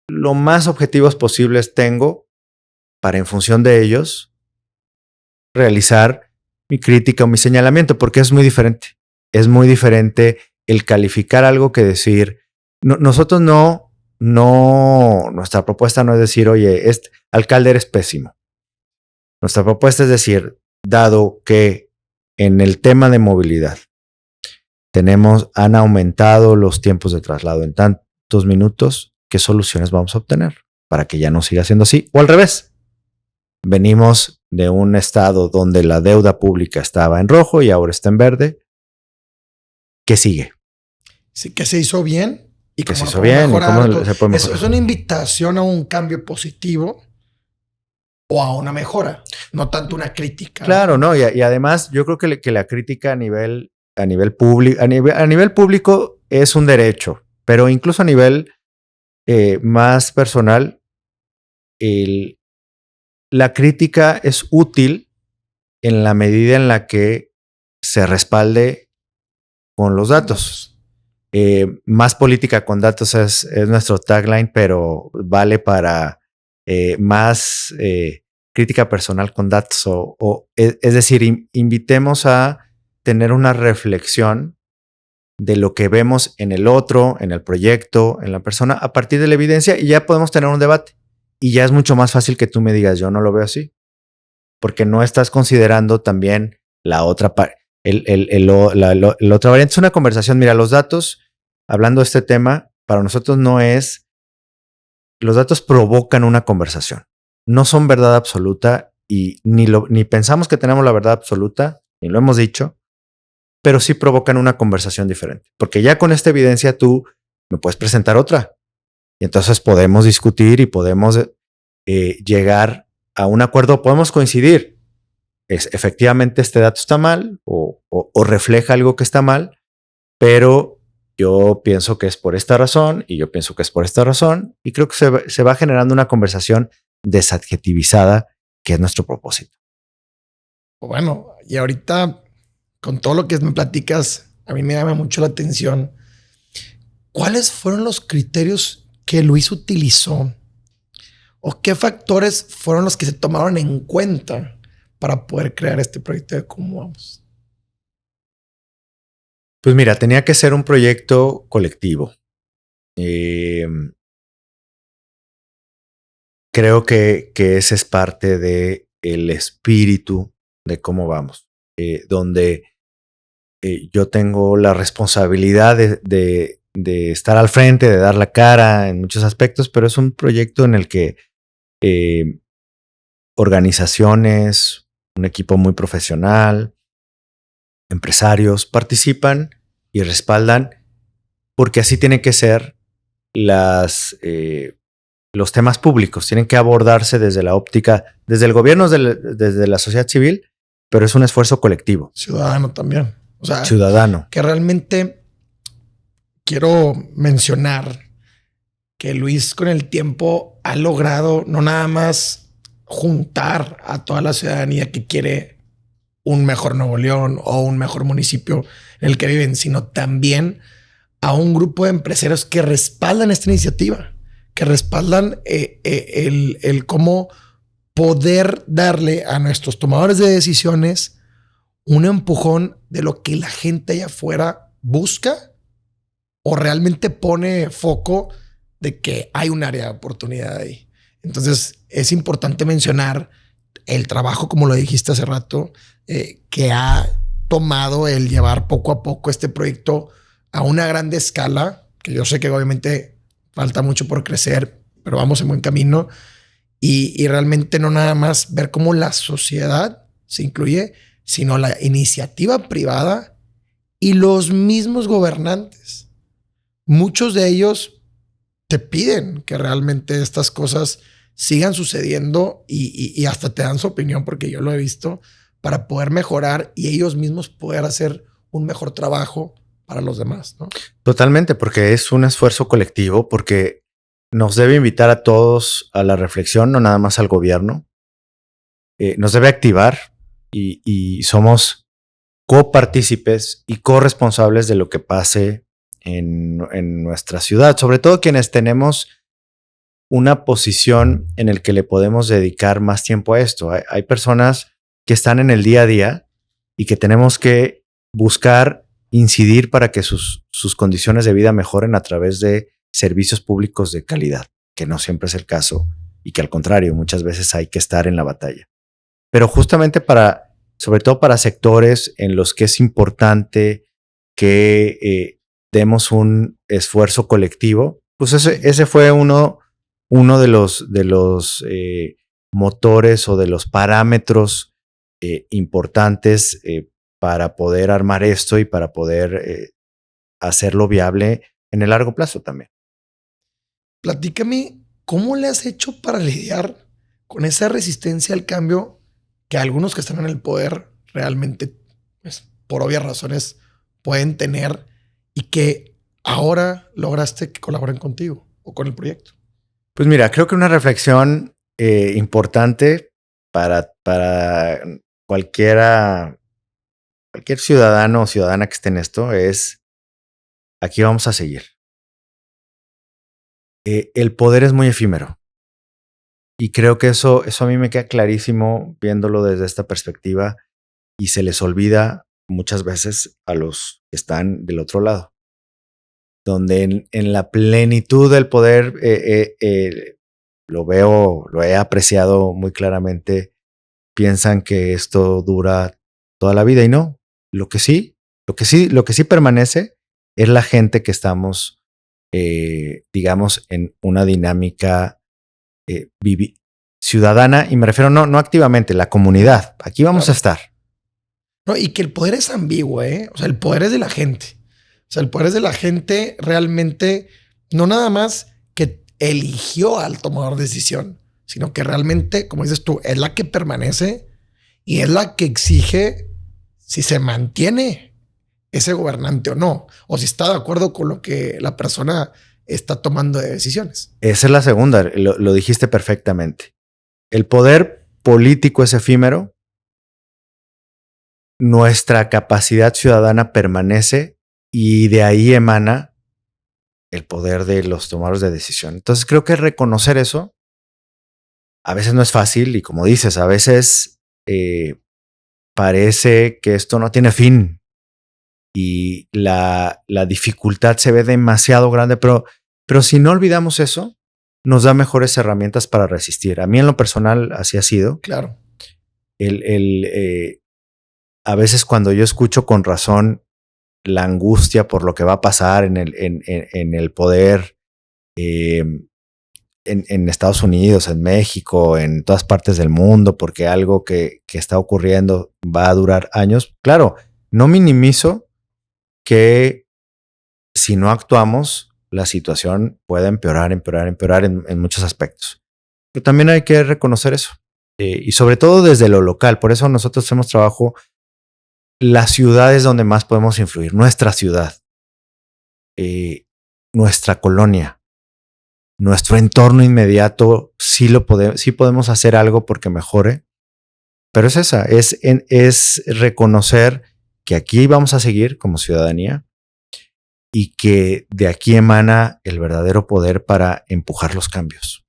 lo más objetivos posibles tengo para, en función de ellos, realizar mi crítica o mi señalamiento? Porque es muy diferente. Es muy diferente el calificar algo que decir. Nosotros nuestra propuesta no es decir, oye, este alcalde eres pésimo. Nuestra propuesta es decir, dado que en el tema de movilidad han aumentado los tiempos de traslado en tantos minutos, ¿qué soluciones vamos a obtener para que ya no siga siendo así? O al revés, venimos de un estado donde la deuda pública estaba en rojo y ahora está en verde. ¿Qué sigue? Sí, que se hizo bien y que se hizo bien. ¿Y cómo se puede mejorar? Es una invitación a un cambio positivo o a una mejora, no tanto una crítica. Claro, no, y además yo creo que la crítica a nivel público es un derecho. Pero incluso a nivel más personal, la crítica es útil en la medida en la que se respalde con los datos. Más política con datos es nuestro tagline, pero vale para más crítica personal con datos. Es decir, invitemos a tener una reflexión de lo que vemos en el otro, en el proyecto, en la persona, a partir de la evidencia, y ya podemos tener un debate. Y ya es mucho más fácil que tú me digas, yo no lo veo así, porque no estás considerando también la otra parte. La otra variante es una conversación. Mira, los datos, hablando de este tema, para nosotros no es. Los datos provocan una conversación. No son verdad absoluta y ni pensamos que tenemos la verdad absoluta, ni lo hemos dicho, pero sí provocan una conversación diferente. Porque ya con esta evidencia tú me puedes presentar otra. Y entonces podemos discutir y podemos llegar a un acuerdo, podemos coincidir. Efectivamente este dato está mal o refleja algo que está mal, pero yo pienso que es por esta razón y yo pienso que es por esta razón, y creo que se va generando una conversación desadjetivizada, que es nuestro propósito. Bueno, y ahorita con todo lo que me platicas, a mí me llama mucho la atención. ¿Cuáles fueron los criterios que Luis utilizó o qué factores fueron los que se tomaron en cuenta para poder crear este proyecto de Cómo Vamos? Pues mira, tenía que ser un proyecto colectivo. Creo que ese es parte del espíritu de Cómo Vamos, donde yo tengo la responsabilidad de estar al frente, de dar la cara en muchos aspectos, pero es un proyecto en el que organizaciones, un equipo muy profesional, empresarios participan y respaldan, porque así tienen que ser los temas públicos. Tienen que abordarse desde la óptica, desde el gobierno, desde la sociedad civil, pero es un esfuerzo colectivo. Ciudadano también. O sea, ciudadano. Que realmente quiero mencionar que Luis con el tiempo ha logrado no nada más juntar a toda la ciudadanía que quiere un mejor Nuevo León o un mejor municipio en el que viven, sino también a un grupo de empresarios que respaldan esta iniciativa, que respaldan el cómo poder darle a nuestros tomadores de decisiones un empujón de lo que la gente allá afuera busca o realmente pone foco de que hay un área de oportunidad ahí. Entonces es importante mencionar el trabajo, como lo dijiste hace rato, que ha tomado el llevar poco a poco este proyecto a una grande escala, que yo sé que obviamente falta mucho por crecer, pero vamos en buen camino. Y realmente no nada más ver cómo la sociedad se incluye, sino la iniciativa privada y los mismos gobernantes. Muchos de ellos te piden que realmente estas cosas sigan sucediendo y hasta te dan su opinión, porque yo lo he visto, para poder mejorar y ellos mismos poder hacer un mejor trabajo para los demás, ¿no? Totalmente, porque es un esfuerzo colectivo, porque nos debe invitar a todos a la reflexión, no nada más al gobierno. Nos debe activar y somos copartícipes y corresponsables de lo que pase en nuestra ciudad, sobre todo quienes tenemos una posición en el que le podemos dedicar más tiempo a esto. Hay personas que están en el día a día y que tenemos que buscar incidir para que sus condiciones de vida mejoren a través de servicios públicos de calidad, que no siempre es el caso y que al contrario, muchas veces hay que estar en la batalla. Pero justamente sobre todo para sectores en los que es importante que demos un esfuerzo colectivo, pues ese fue uno de los motores o de los parámetros importantes para poder armar esto y para poder hacerlo viable en el largo plazo también. Platícame, ¿cómo le has hecho para lidiar con esa resistencia al cambio que algunos que están en el poder realmente, pues, por obvias razones, pueden tener y que ahora lograste que colaboren contigo o con el proyecto? Pues mira, creo que una reflexión importante para cualquier ciudadano o ciudadana que esté en esto es, aquí vamos a seguir. El poder es muy efímero. Y creo que eso a mí me queda clarísimo viéndolo desde esta perspectiva y se les olvida muchas veces a los que están del otro lado, donde en la plenitud del poder lo he apreciado muy claramente, piensan que esto dura toda la vida y no. Lo que sí permanece es la gente que estamos, digamos, en una dinámica ciudadana, y me refiero no activamente, la comunidad. Aquí vamos a estar. No, y que el poder es ambiguo, ¿eh? O sea, el poder es de la gente. O sea, el poder es de la gente realmente, no nada más que eligió al tomador de decisión, sino que realmente, como dices tú, es la que permanece y es la que exige si se mantiene ese gobernante o no, o si está de acuerdo con lo que la persona está tomando de decisiones. Esa es la segunda, lo dijiste perfectamente. El poder político es efímero, nuestra capacidad ciudadana permanece y de ahí emana el poder de los tomadores de decisión. Entonces creo que reconocer eso a veces no es fácil y, como dices, a veces parece que esto no tiene fin y la dificultad se ve demasiado grande, pero si no olvidamos eso, nos da mejores herramientas para resistir. A mí en lo personal así ha sido. Claro. A veces cuando yo escucho con razón la angustia por lo que va a pasar en el poder en Estados Unidos, en México, en todas partes del mundo, porque algo que está ocurriendo va a durar años. Claro, no minimizo que si no actuamos, la situación puede empeorar en muchos aspectos. Pero también hay que reconocer eso. Y sobre todo desde lo local. Por eso nosotros hacemos trabajo las ciudades donde más podemos influir. Nuestra ciudad, nuestra colonia, nuestro entorno inmediato, sí podemos hacer algo porque mejore. Pero es reconocer que aquí vamos a seguir como ciudadanía y que de aquí emana el verdadero poder para empujar los cambios.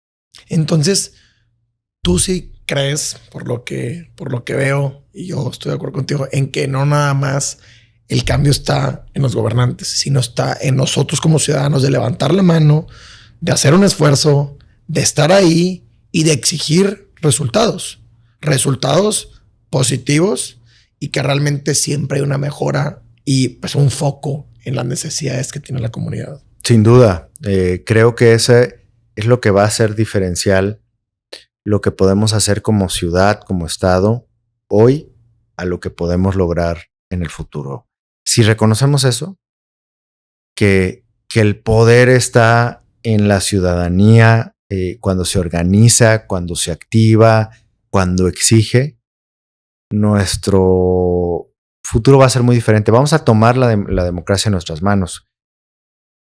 Entonces, tú sí crees, por lo que veo, y yo estoy de acuerdo contigo, en que no nada más el cambio está en los gobernantes, sino está en nosotros como ciudadanos de levantar la mano, de hacer un esfuerzo, de estar ahí y de exigir resultados positivos y que realmente siempre hay una mejora y pues un foco en las necesidades que tiene la comunidad. Sin duda, creo que ese es lo que va a ser diferencial, lo que podemos hacer como ciudad, como estado, hoy, a lo que podemos lograr en el futuro. Si reconocemos eso, que el poder está en la ciudadanía, cuando se organiza, cuando se activa, cuando exige, nuestro futuro va a ser muy diferente. Vamos a tomar la democracia en nuestras manos.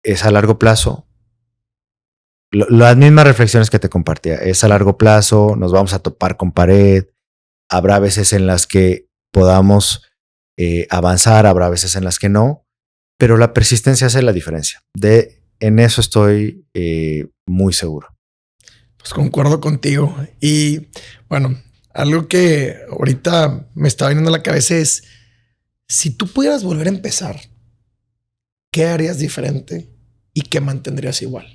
Es a largo plazo. Las mismas reflexiones que te compartía. Es a largo plazo, nos vamos a topar con pared. Habrá veces en las que podamos avanzar, habrá veces en las que no, pero la persistencia hace la diferencia. En eso estoy muy seguro. Pues concuerdo contigo. Y bueno, algo que ahorita me está viniendo a la cabeza es, si tú pudieras volver a empezar, ¿qué harías diferente y qué mantendrías igual?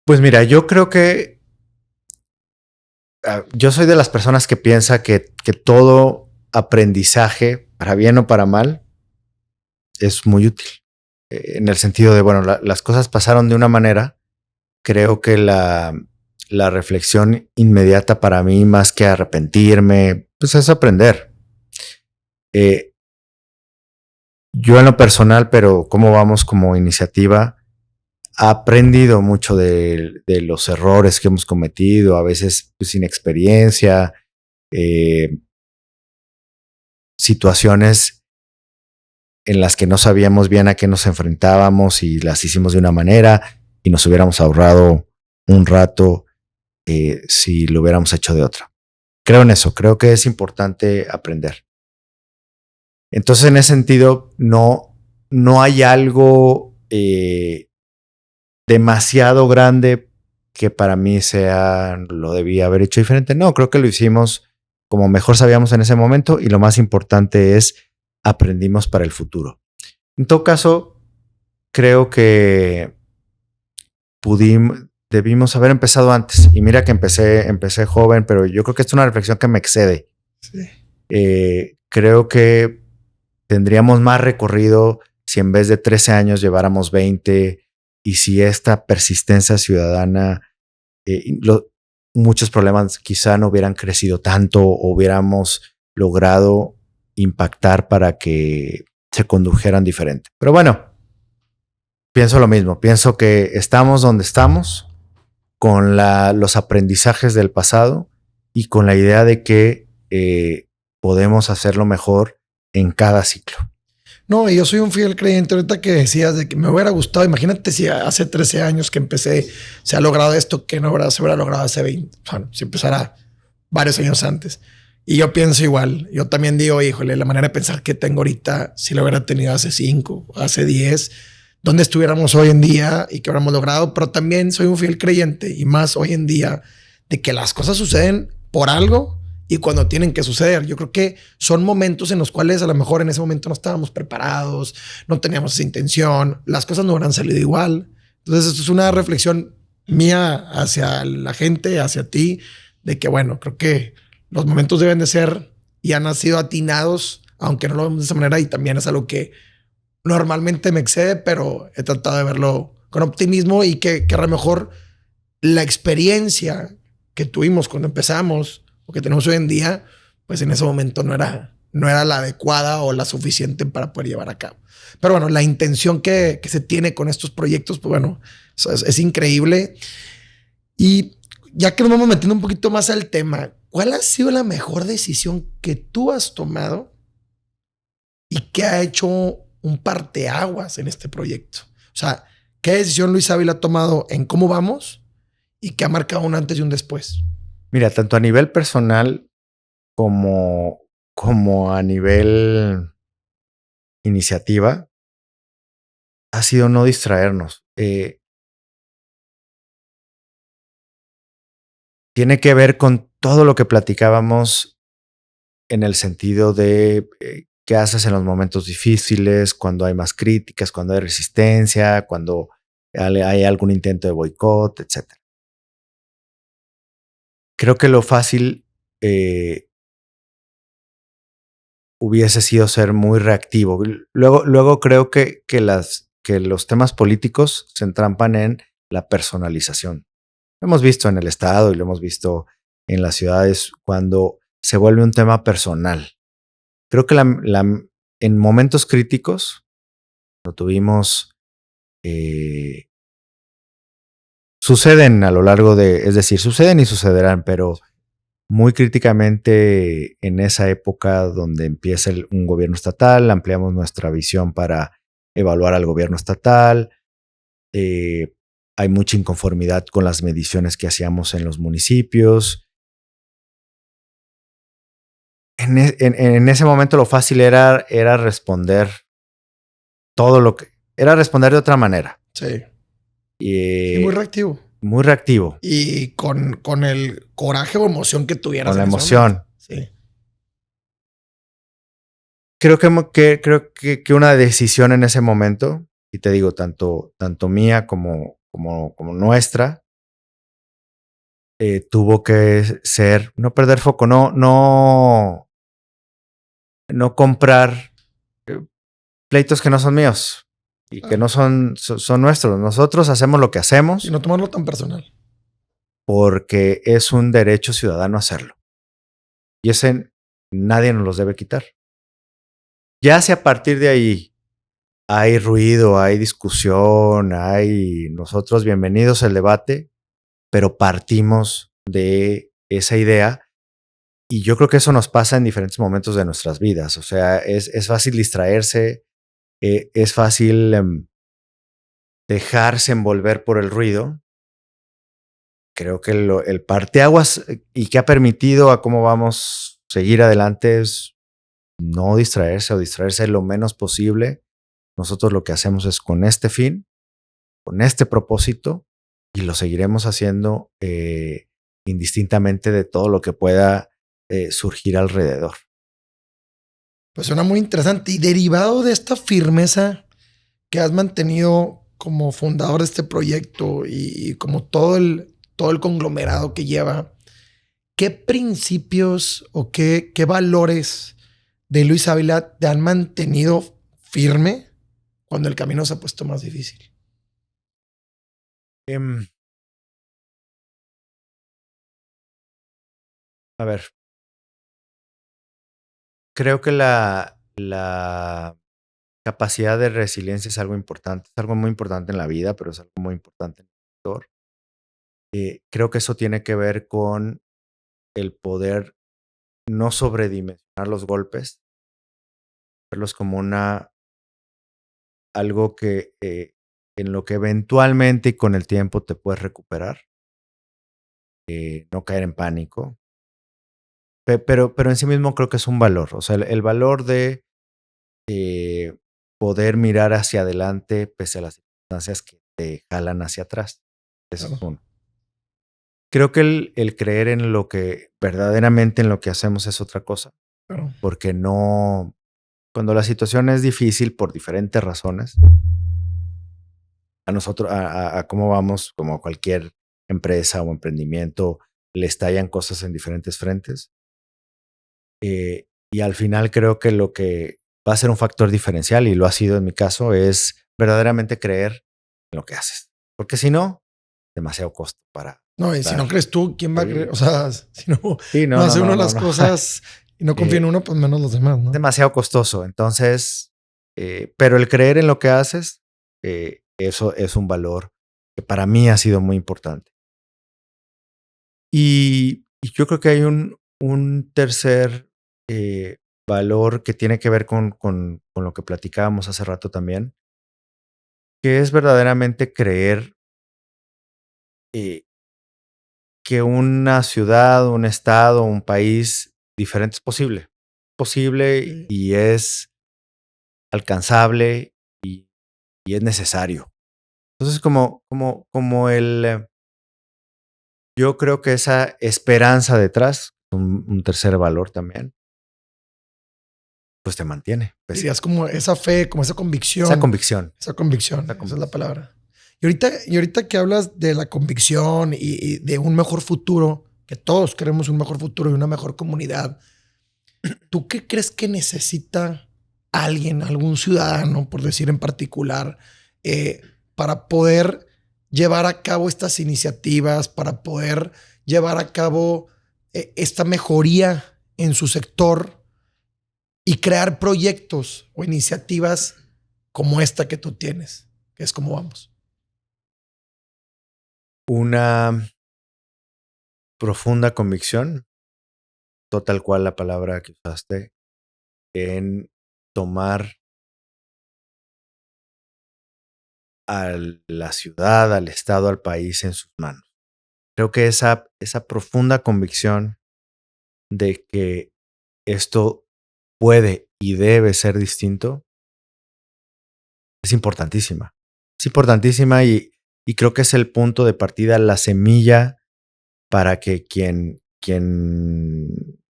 Pues mira, yo creo que yo soy de las personas que piensa que todo aprendizaje, para bien o para mal, es muy útil. En el sentido de, bueno, las cosas pasaron de una manera. Creo que la reflexión inmediata para mí, más que arrepentirme, pues es aprender. Yo en lo personal, pero cómo vamos como iniciativa, he aprendido mucho de los errores que hemos cometido, a veces pues, sin experiencia, situaciones en las que no sabíamos bien a qué nos enfrentábamos y las hicimos de una manera y nos hubiéramos ahorrado un rato si lo hubiéramos hecho de otra. Creo en eso, creo que es importante aprender. Entonces, en ese sentido, no hay algo demasiado grande que para mí lo debía haber hecho diferente. No, creo que lo hicimos como mejor sabíamos en ese momento y lo más importante es aprendimos para el futuro. En todo caso, creo que debimos haber empezado antes. Y mira que empecé joven, pero yo creo que esta es una reflexión que me excede. Sí. Creo que tendríamos más recorrido si en vez de 13 años lleváramos 20 y si esta persistencia ciudadana, muchos problemas quizá no hubieran crecido tanto o hubiéramos logrado impactar para que se condujeran diferente. Pero bueno, pienso lo mismo. Pienso que estamos donde estamos con los aprendizajes del pasado y con la idea de que podemos hacerlo mejor en cada ciclo. No, y yo soy un fiel creyente. Ahorita que decías de que me hubiera gustado, imagínate si hace 13 años que empecé se ha logrado esto que no se hubiera logrado hace 20, o sea, si empezara varios años antes. Y yo pienso igual. Yo también digo, híjole, la manera de pensar que tengo ahorita, si lo hubiera tenido hace 5, hace 10, dónde estuviéramos hoy en día y qué hubiéramos logrado. Pero también soy un fiel creyente y más hoy en día de que las cosas suceden por algo y cuando tienen que suceder. Yo creo que son momentos en los cuales a lo mejor en ese momento no estábamos preparados, no teníamos esa intención, las cosas no hubieran salido igual. Entonces esto es una reflexión mía hacia la gente, hacia ti, de que bueno, creo que los momentos deben de ser y han sido atinados, aunque no lo vemos de esa manera, y también es algo que normalmente me excede, pero he tratado de verlo con optimismo y que a lo mejor la experiencia que tuvimos cuando empezamos o que tenemos hoy en día, pues en ese momento no era la adecuada o la suficiente para poder llevar a cabo. Pero bueno, la intención que se tiene con estos proyectos, pues bueno, es increíble. Y ya que nos vamos metiendo un poquito más al tema, ¿cuál ha sido la mejor decisión que tú has tomado y que ha hecho un parteaguas en este proyecto? O sea, ¿qué decisión Luis Ávila ha tomado en cómo vamos y que ha marcado un antes y un después? Mira, tanto a nivel personal como a nivel iniciativa, ha sido no distraernos. Tiene que ver con todo lo que platicábamos en el sentido de qué haces en los momentos difíciles, cuando hay más críticas, cuando hay resistencia, cuando hay algún intento de boicot, etc. Creo que lo fácil hubiese sido ser muy reactivo. Luego creo que los temas políticos se entrampan en la personalización. Lo hemos visto en el Estado y lo hemos visto en las ciudades cuando se vuelve un tema personal. Creo que en momentos críticos lo tuvimos, suceden a lo largo es decir, suceden y sucederán, pero muy críticamente en esa época donde empieza un gobierno estatal, ampliamos nuestra visión para evaluar al gobierno estatal. Hay mucha inconformidad con las mediciones que hacíamos en los municipios. En ese momento lo fácil era responder era responder de otra manera. Sí. Y muy reactivo. Muy reactivo. Y con el coraje o emoción que tuvieras. Con la emoción. Sí. Creo que una decisión en ese momento, y te digo, tanto mía como nuestra, tuvo que ser no perder foco, no comprar pleitos que no son míos y que no son nuestros. Nosotros hacemos lo que hacemos. Y no tomarlo tan personal. Porque es un derecho ciudadano hacerlo. Y ese nadie nos los debe quitar. Ya si a partir de ahí hay ruido, hay discusión, nosotros bienvenidos al debate, pero partimos de esa idea y yo creo que eso nos pasa en diferentes momentos de nuestras vidas. O sea, es fácil distraerse, es fácil dejarse envolver por el ruido. Creo que el parteaguas y que ha permitido a cómo vamos a seguir adelante es no distraerse o distraerse lo menos posible. Nosotros lo que hacemos es con este fin, con este propósito, y lo seguiremos haciendo indistintamente de todo lo que pueda surgir alrededor. Pues suena muy interesante. Y derivado de esta firmeza que has mantenido como fundador de este proyecto y como todo el conglomerado que lleva, ¿qué principios o qué valores de Luis Ávila te han mantenido firme cuando el camino se ha puesto más difícil? A ver, creo que la capacidad de resiliencia es algo importante, es algo muy importante en la vida, pero es algo muy importante en el sector. Creo que eso tiene que ver con el poder no sobredimensionar los golpes, verlos como algo que en lo que eventualmente y con el tiempo te puedes recuperar, no caer en pánico. Pero en sí mismo creo que es un valor, o sea, el valor de poder mirar hacia adelante pese a las circunstancias que te jalan hacia atrás. Eso es uno. Creo que el creer en lo que verdaderamente en lo que hacemos es otra cosa. Claro. Porque no, cuando la situación es difícil por diferentes razones, a nosotros, a cómo vamos, como cualquier empresa o emprendimiento, le estallan cosas en diferentes frentes. Y al final creo que lo que va a ser un factor diferencial, y lo ha sido en mi caso, es verdaderamente creer en lo que haces. Porque si no, demasiado costo para... No, y si no crees tú, ¿quién va a creer? O sea, si no, sí, no hace uno las cosas y no confía en uno, pues menos los demás, ¿no? Demasiado costoso. Entonces, pero el creer en lo que haces, eso es un valor que para mí ha sido muy importante. Y yo creo que hay un tercer valor que tiene que ver con lo que platicábamos hace rato también, que es verdaderamente creer que una ciudad, un estado, un país diferente es posible. Posible y es alcanzable y es necesario. Entonces, yo creo que esa esperanza detrás, un tercer valor también, pues te mantiene. Dirías como esa fe, como esa convicción. Esa convicción. Esa convicción, esa es la palabra. Y ahorita que hablas de la convicción y de un mejor futuro, que todos queremos un mejor futuro y una mejor comunidad, ¿tú qué crees que necesita alguien, algún ciudadano, por decir en particular, para poder llevar a cabo estas iniciativas, para poder llevar a cabo esta mejoría en su sector y crear proyectos o iniciativas como esta que tú tienes, que es como vamos? Una profunda convicción, tal cual la palabra que usaste, en tomar a la ciudad, al estado, al país en sus manos. Creo que esa profunda convicción de que esto puede y debe ser distinto es importantísima. Es importantísima y creo que es el punto de partida, la semilla para que quien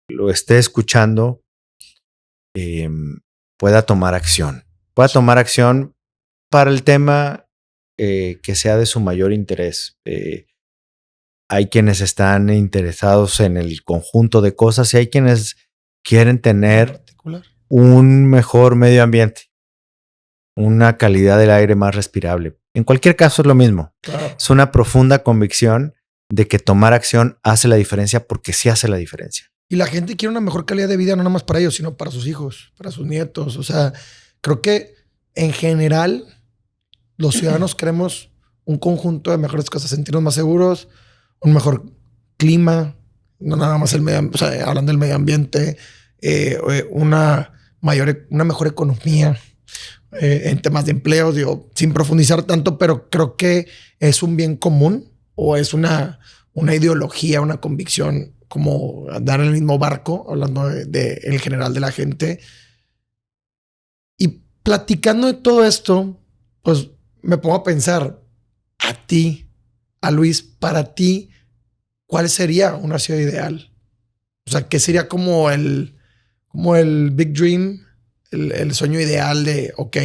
lo esté escuchando pueda tomar acción. Pueda tomar acción para el tema que sea de su mayor interés. Hay quienes están interesados en el conjunto de cosas y hay quienes quieren tener un mejor medio ambiente, una calidad del aire más respirable. En cualquier caso es lo mismo. Claro. Es una profunda convicción de que tomar acción hace la diferencia porque sí hace la diferencia. Y la gente quiere una mejor calidad de vida, no nada más para ellos, sino para sus hijos, para sus nietos. O sea, creo que en general los ciudadanos queremos un conjunto de mejores cosas, sentirnos más seguros, un mejor clima, no nada más o sea, hablando del medio ambiente, una mejor economía, en temas de empleo, digo, sin profundizar tanto, pero creo que es un bien común o es una ideología, una convicción, como andar en el mismo barco, hablando en general de la gente. Y platicando de todo esto, pues me pongo a pensar, a ti, a Luis, para ti, ¿cuál sería una ciudad ideal? O sea, ¿qué sería como el big dream, el sueño ideal de, ok,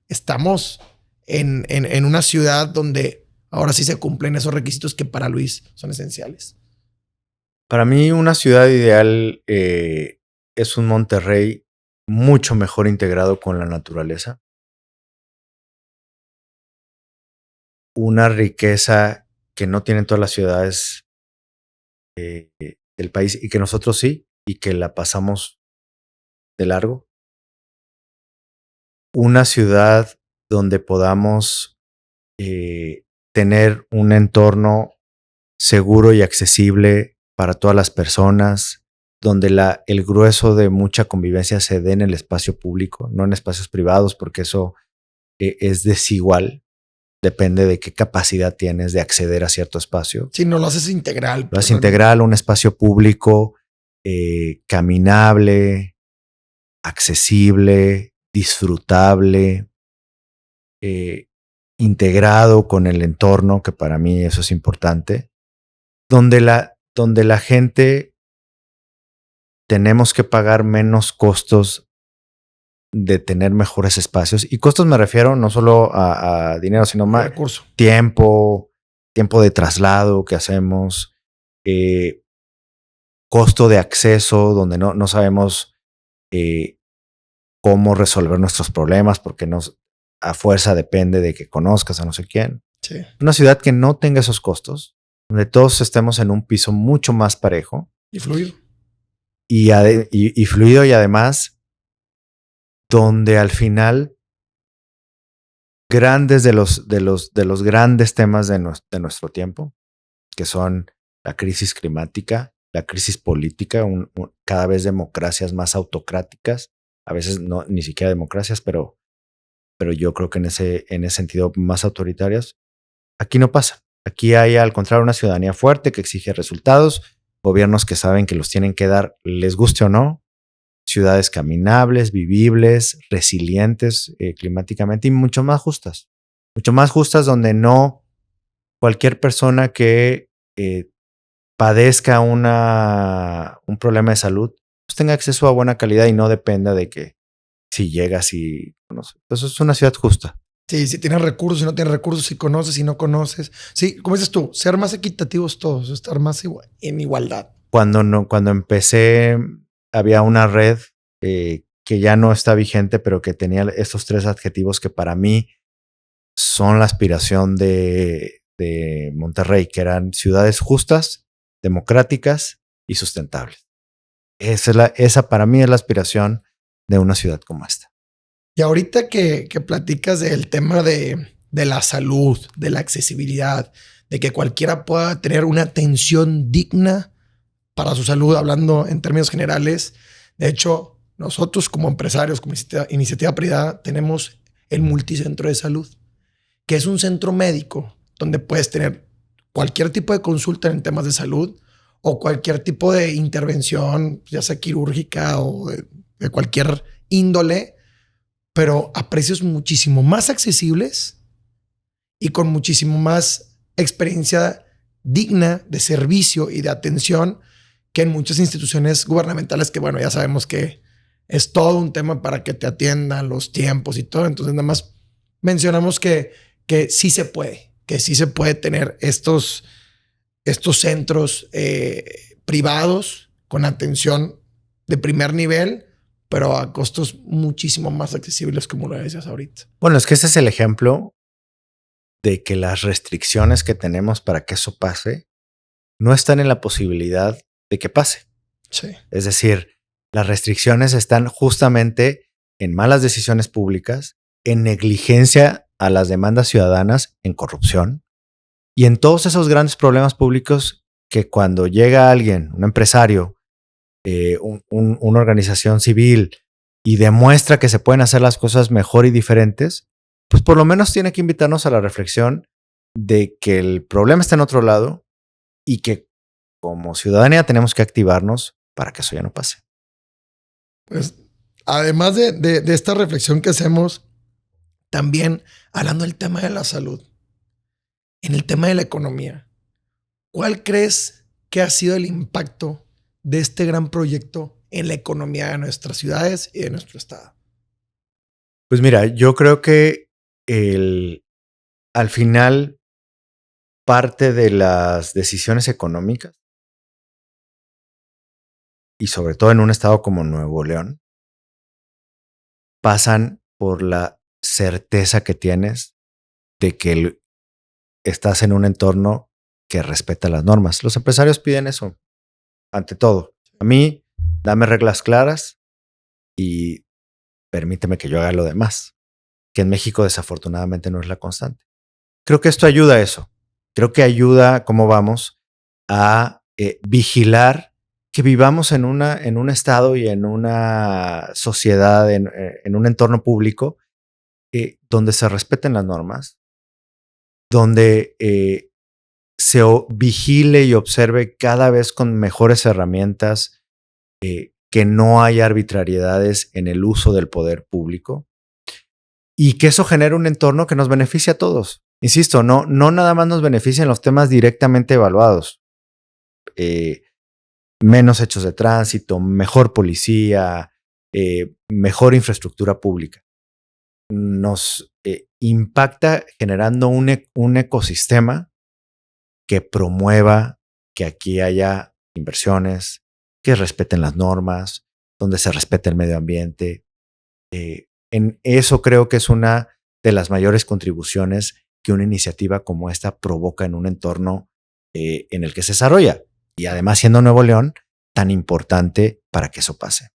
estamos en una ciudad donde ahora sí se cumplen esos requisitos que para Luis son esenciales? Para mí, una ciudad ideal es un Monterrey mucho mejor integrado con la naturaleza. Una riqueza que no tienen todas las ciudades del país y que nosotros sí, y que la pasamos de largo. Una ciudad donde podamos tener un entorno seguro y accesible para todas las personas, donde el grueso de mucha convivencia se dé en el espacio público, no en espacios privados, porque eso es desigual. Depende de qué capacidad tienes de acceder a cierto espacio. Si no lo haces integral. Lo haces integral, un espacio público, caminable, accesible, disfrutable, integrado con el entorno, que para mí eso es importante, donde la gente tenemos que pagar menos costos de tener mejores espacios. Y costos me refiero no solo a dinero, sino más recurso. tiempo de traslado que hacemos, costo de acceso, donde no sabemos cómo resolver nuestros problemas, porque a fuerza depende de que conozcas a no sé quién. Sí. Una ciudad que no tenga esos costos, donde todos estemos en un piso mucho más parejo. Y fluido. Y fluido, y además donde al final grandes de los grandes temas de nuestro tiempo, que son la crisis climática, la crisis política, cada vez democracias más autocráticas, a veces no ni siquiera democracias, pero yo creo que en ese sentido más autoritarias. Aquí no pasa. Aquí hay, al contrario, una ciudadanía fuerte que exige resultados, gobiernos que saben que los tienen que dar, les guste o no, ciudades caminables, vivibles, resilientes climáticamente y mucho más justas donde no cualquier persona que padezca un problema de salud pues tenga acceso a buena calidad y no dependa de que si llegas y conoces. Entonces es una ciudad justa. Sí, si tienes recursos, si no tienes recursos, si conoces, si no conoces. Sí, como dices tú, ser más equitativos todos, estar más en igualdad. Cuando empecé, había una red que ya no está vigente, pero que tenía estos 3 adjetivos que para mí son la aspiración de Monterrey, que eran ciudades justas, democráticas y sustentables. Esa para mí es la aspiración de una ciudad como esta. Y ahorita que platicas del tema de la salud, de la accesibilidad, de que cualquiera pueda tener una atención digna para su salud, hablando en términos generales. De hecho, nosotros como empresarios, como iniciativa privada, tenemos el multicentro de salud, que es un centro médico donde puedes tener cualquier tipo de consulta en temas de salud o cualquier tipo de intervención, ya sea quirúrgica o de cualquier índole, pero a precios muchísimo más accesibles y con muchísimo más experiencia digna de servicio y de atención que en muchas instituciones gubernamentales que, bueno, ya sabemos que es todo un tema para que te atiendan los tiempos y todo. Entonces, nada más mencionamos que sí se puede tener estos centros privados con atención de primer nivel, pero a costos muchísimo más accesibles, como lo decías ahorita. Bueno, es que ese es el ejemplo de que las restricciones que tenemos para que eso pase no están en la posibilidad de que pase. Sí. Es decir, las restricciones están justamente en malas decisiones públicas, en negligencia a las demandas ciudadanas, en corrupción y en todos esos grandes problemas públicos que cuando llega alguien, un empresario, una organización civil y demuestra que se pueden hacer las cosas mejor y diferentes, pues por lo menos tiene que invitarnos a la reflexión de que el problema está en otro lado y que como ciudadanía tenemos que activarnos para que eso ya no pase. Pues, además de esta reflexión que hacemos, también hablando del tema de la salud, en el tema de la economía, ¿cuál crees que ha sido el impacto de este gran proyecto en la economía de nuestras ciudades y de nuestro estado? Pues mira, yo creo que al final parte de las decisiones económicas, y sobre todo en un estado como Nuevo León, pasan por la certeza que tienes de que estás en un entorno que respeta las normas. Los empresarios piden eso, ante todo. A mí, dame reglas claras y permíteme que yo haga lo demás, que en México desafortunadamente no es la constante. Creo que esto ayuda a eso. Creo que ayuda, cómo vamos, a vigilar que vivamos en un estado y en una sociedad, en un entorno público donde se respeten las normas, donde se vigile y observe cada vez con mejores herramientas que no haya arbitrariedades en el uso del poder público y que eso genere un entorno que nos beneficie a todos. Insisto, no nada más nos beneficia en los temas directamente evaluados. Menos hechos de tránsito, mejor policía, mejor infraestructura pública. Nos impacta generando un ecosistema que promueva que aquí haya inversiones, que respeten las normas, donde se respete el medio ambiente. En eso creo que es una de las mayores contribuciones que una iniciativa como esta provoca en un entorno en el que se desarrolla. Y además, siendo Nuevo León tan importante para que eso pase.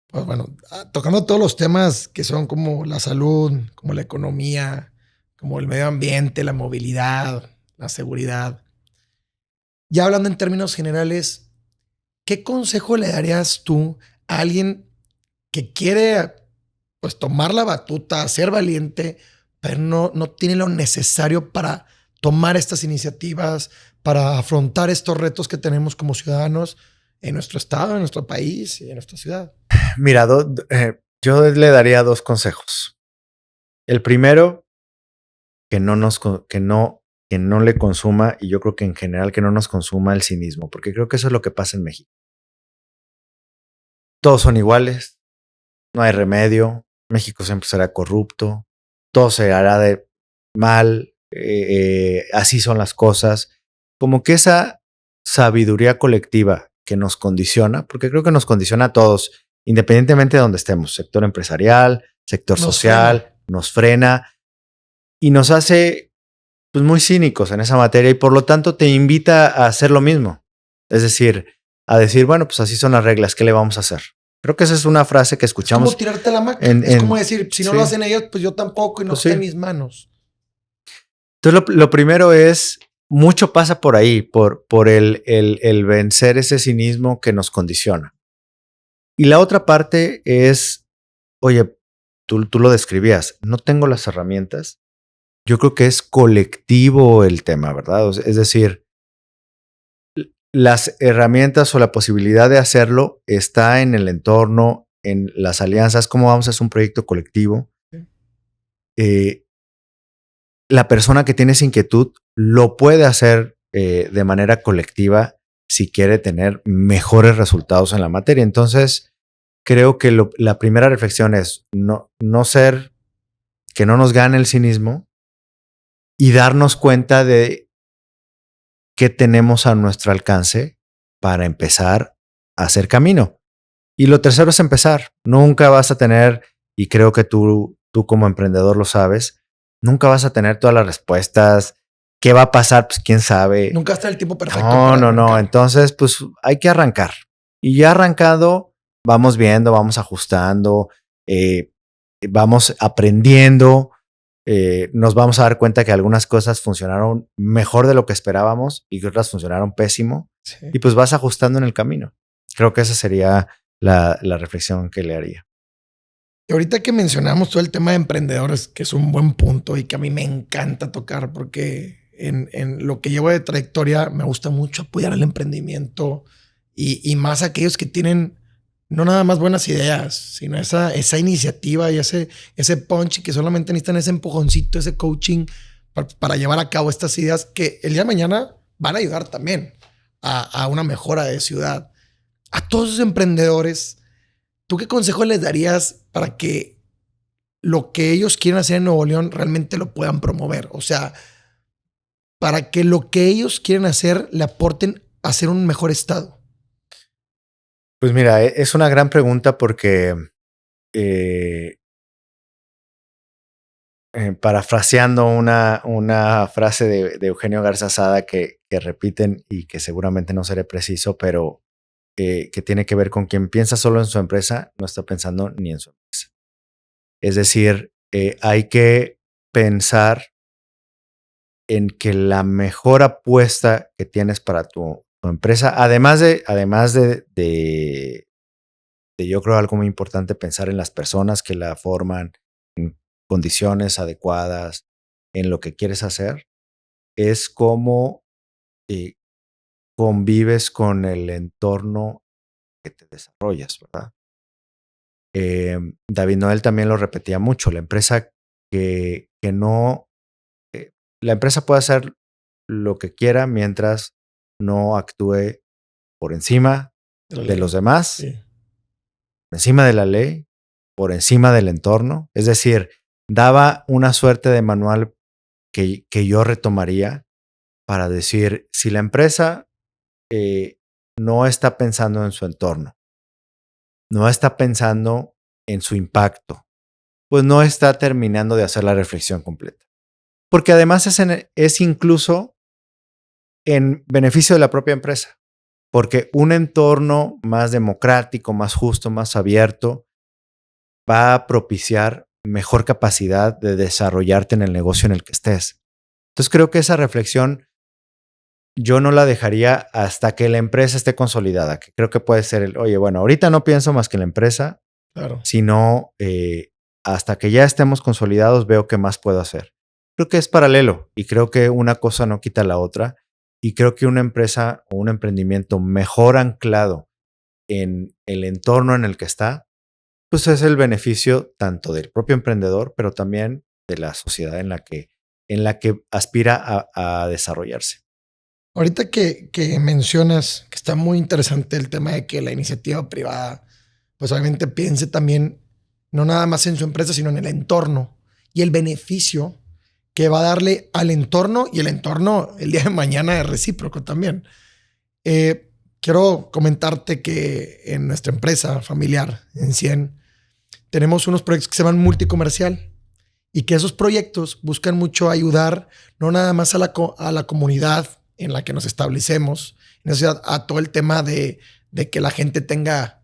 Pues bueno, tocando todos los temas que son como la salud, como la economía, como el medio ambiente, la movilidad, la seguridad. Ya hablando en términos generales, ¿qué consejo le darías tú a alguien que quiere pues tomar la batuta, ser valiente, pero no tiene lo necesario para tomar estas iniciativas, para afrontar estos retos que tenemos como ciudadanos en nuestro estado, en nuestro país y en nuestra ciudad? Mira, yo le daría dos consejos. El primero, que no le consuma, y yo creo que en general que no nos consuma el cinismo, porque creo que eso es lo que pasa en México. Todos son iguales, no hay remedio, México siempre será corrupto, todo se hará de mal, así son las cosas. Como que esa sabiduría colectiva que nos condiciona, porque creo que nos condiciona a todos, independientemente de donde estemos, sector empresarial, sector social, nos frena y nos hace pues, muy cínicos en esa materia y por lo tanto te invita a hacer lo mismo. Es decir, a decir, bueno, pues así son las reglas, ¿qué le vamos a hacer? Creo que esa es una frase que escuchamos. Es como tirarte la maca. Es como decir, si no lo hacen ellos, pues yo tampoco y no está en mis manos. Entonces lo primero es, mucho pasa por ahí, por el vencer ese cinismo que nos condiciona. Y la otra parte es, oye, tú lo describías, no tengo las herramientas. Yo creo que es colectivo el tema, ¿verdad? Es decir, las herramientas o la posibilidad de hacerlo está en el entorno, en las alianzas, cómo vamos a hacer un proyecto colectivo. La persona que tiene esa inquietud lo puede hacer de manera colectiva si quiere tener mejores resultados en la materia. Entonces, creo que la primera reflexión es no ser, que no nos gane el cinismo y darnos cuenta de qué tenemos a nuestro alcance para empezar a hacer camino. Y lo tercero es empezar. Nunca vas a tener, y creo que tú como emprendedor lo sabes, nunca vas a tener todas las respuestas. ¿Qué va a pasar? Pues quién sabe. Nunca está el tiempo perfecto. No. Entonces, pues hay que arrancar. Y ya arrancado, vamos viendo, vamos ajustando, vamos aprendiendo. Nos vamos a dar cuenta que algunas cosas funcionaron mejor de lo que esperábamos y que otras funcionaron pésimo. Sí. Y pues vas ajustando en el camino. Creo que ese sería la reflexión que le haría. Y ahorita que mencionamos todo el tema de emprendedores, que es un buen punto y que a mí me encanta tocar porque en lo que llevo de trayectoria me gusta mucho apoyar el emprendimiento y más aquellos que tienen no nada más buenas ideas, sino esa iniciativa y ese punch y que solamente necesitan ese empujoncito, ese coaching para llevar a cabo estas ideas que el día de mañana van a ayudar también a una mejora de ciudad. A todos esos emprendedores, ¿tú qué consejo les darías para que lo que ellos quieren hacer en Nuevo León realmente lo puedan promover? O sea, para que lo que ellos quieren hacer le aporten a hacer un mejor estado. Pues mira, es una gran pregunta porque parafraseando una frase de Eugenio Garza Sada que repiten y que seguramente no seré preciso, pero que tiene que ver con quien piensa solo en su empresa, no está pensando ni en su empresa. Es decir, hay que pensar en que la mejor apuesta que tienes para tu empresa, además de yo creo algo muy importante, pensar en las personas que la forman, en condiciones adecuadas, en lo que quieres hacer, es cómo eh, convives con el entorno que te desarrollas, ¿verdad? David Noel también lo repetía mucho, la empresa que no, la empresa puede hacer lo que quiera mientras no actúe por encima de los demás, Sí. por encima de la ley, por encima del entorno. Es decir, daba una suerte de manual que yo retomaría para decir, si la empresa no está pensando en su entorno, no está pensando en su impacto, pues no está terminando de hacer la reflexión completa. Porque además es incluso en beneficio de la propia empresa. Porque un entorno más democrático, más justo, más abierto, va a propiciar mejor capacidad de desarrollarte en el negocio en el que estés. Entonces creo que esa reflexión yo no la dejaría hasta que la empresa esté consolidada, que creo que puede ser oye, bueno, ahorita no pienso más que en la empresa, Claro. sino hasta que ya estemos consolidados veo qué más puedo hacer. Creo que es paralelo y creo que una cosa no quita la otra y creo que una empresa o un emprendimiento mejor anclado en el entorno en el que está, pues es el beneficio tanto del propio emprendedor, pero también de la sociedad en la que aspira a desarrollarse. Ahorita que mencionas que está muy interesante el tema de que la iniciativa privada, pues obviamente piense también no nada más en su empresa, sino en el entorno y el beneficio que va a darle al entorno y el entorno el día de mañana es recíproco también. Quiero comentarte que en nuestra empresa familiar, en 100, tenemos unos proyectos que se llaman multicomercial y que esos proyectos buscan mucho ayudar no nada más a la comunidad en la que nos establecemos, en la ciudad, a todo el tema de que la gente tenga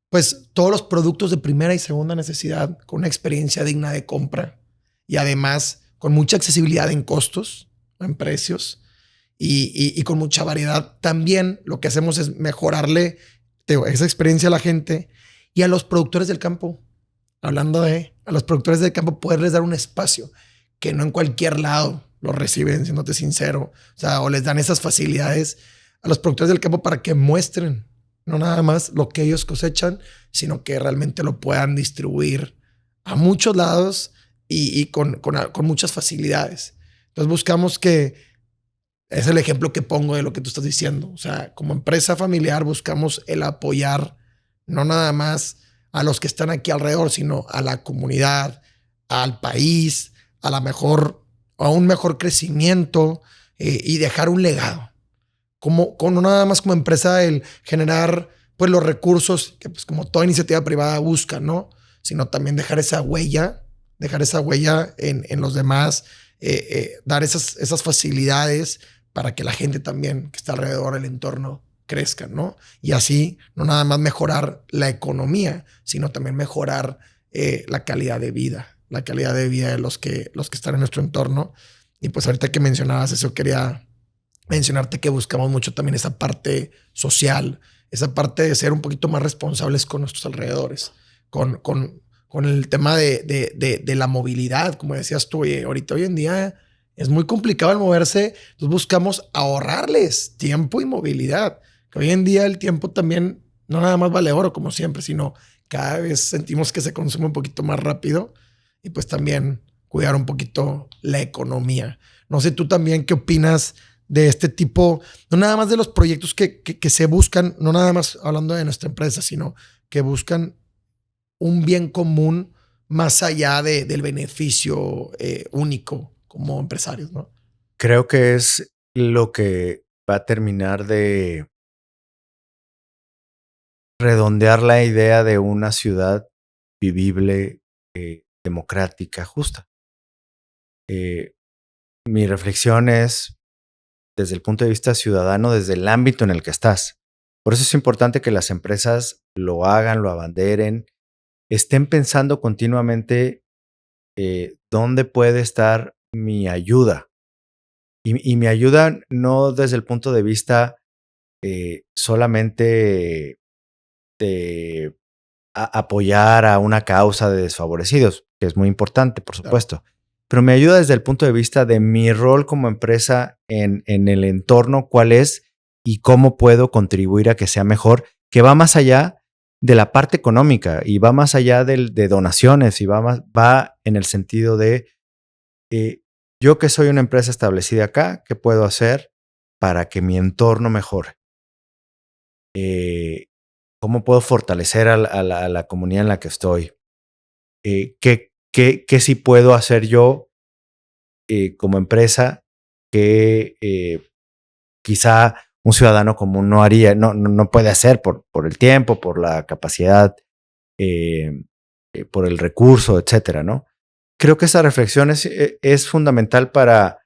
pues todos los productos de primera y segunda necesidad con una experiencia digna de compra y además con mucha accesibilidad en costos, en precios y con mucha variedad. También lo que hacemos es mejorarle esa experiencia a la gente y a los productores del campo. Hablando a los productores del campo, poderles dar un espacio que no en cualquier lado lo reciben, siéndote sincero. O sea, o les dan esas facilidades a los productores del campo para que muestren no nada más lo que ellos cosechan, sino que realmente lo puedan distribuir a muchos lados y con muchas facilidades. Entonces buscamos que es el ejemplo que pongo de lo que tú estás diciendo. O sea, como empresa familiar buscamos el apoyar no nada más a los que están aquí alrededor, sino a la comunidad, al país, a un mejor crecimiento y dejar un legado. No nada más como empresa el generar pues los recursos que pues como toda iniciativa privada busca, ¿no? Sino también dejar esa huella en los demás, dar esas facilidades para que la gente también que está alrededor del entorno crezca, ¿no? Y así no nada más mejorar la economía, sino también mejorar la calidad de vida de los que están en nuestro entorno. Y pues ahorita que mencionabas eso, quería mencionarte que buscamos mucho también esa parte social, esa parte de ser un poquito más responsables con nuestros alrededores, con el tema de la movilidad, como decías tú, oye, ahorita hoy en día es muy complicado el moverse, entonces buscamos ahorrarles tiempo y movilidad, que hoy en día el tiempo también no nada más vale oro como siempre, sino cada vez sentimos que se consume un poquito más rápido y pues también cuidar un poquito la economía. No sé tú también qué opinas de este tipo, no nada más de los proyectos que se buscan, no nada más hablando de nuestra empresa, sino que buscan un bien común más allá del beneficio único como empresarios, ¿no? Creo que es lo que va a terminar de redondear la idea de una ciudad vivible, democrática, justa. Mi reflexión es desde el punto de vista ciudadano, desde el ámbito en el que estás. Por eso es importante que las empresas lo hagan, lo abanderen, estén pensando continuamente dónde puede estar mi ayuda. Y mi ayuda no desde el punto de vista solamente de apoyar a una causa de desfavorecidos, que es muy importante, por Claro. supuesto. Pero me ayuda desde el punto de vista de mi rol como empresa en el entorno, cuál es y cómo puedo contribuir a que sea mejor, que va más allá de la parte económica y va más allá de donaciones y va en el sentido de yo que soy una empresa establecida acá, ¿qué puedo hacer para que mi entorno mejore? Eh, ¿Cómo puedo fortalecer a la comunidad en la que estoy? ¿Qué sí puedo hacer yo como empresa que quizá un ciudadano común no haría, no puede hacer por el tiempo, por la capacidad, por el recurso, etcétera, ¿no? Creo que esa reflexión es fundamental para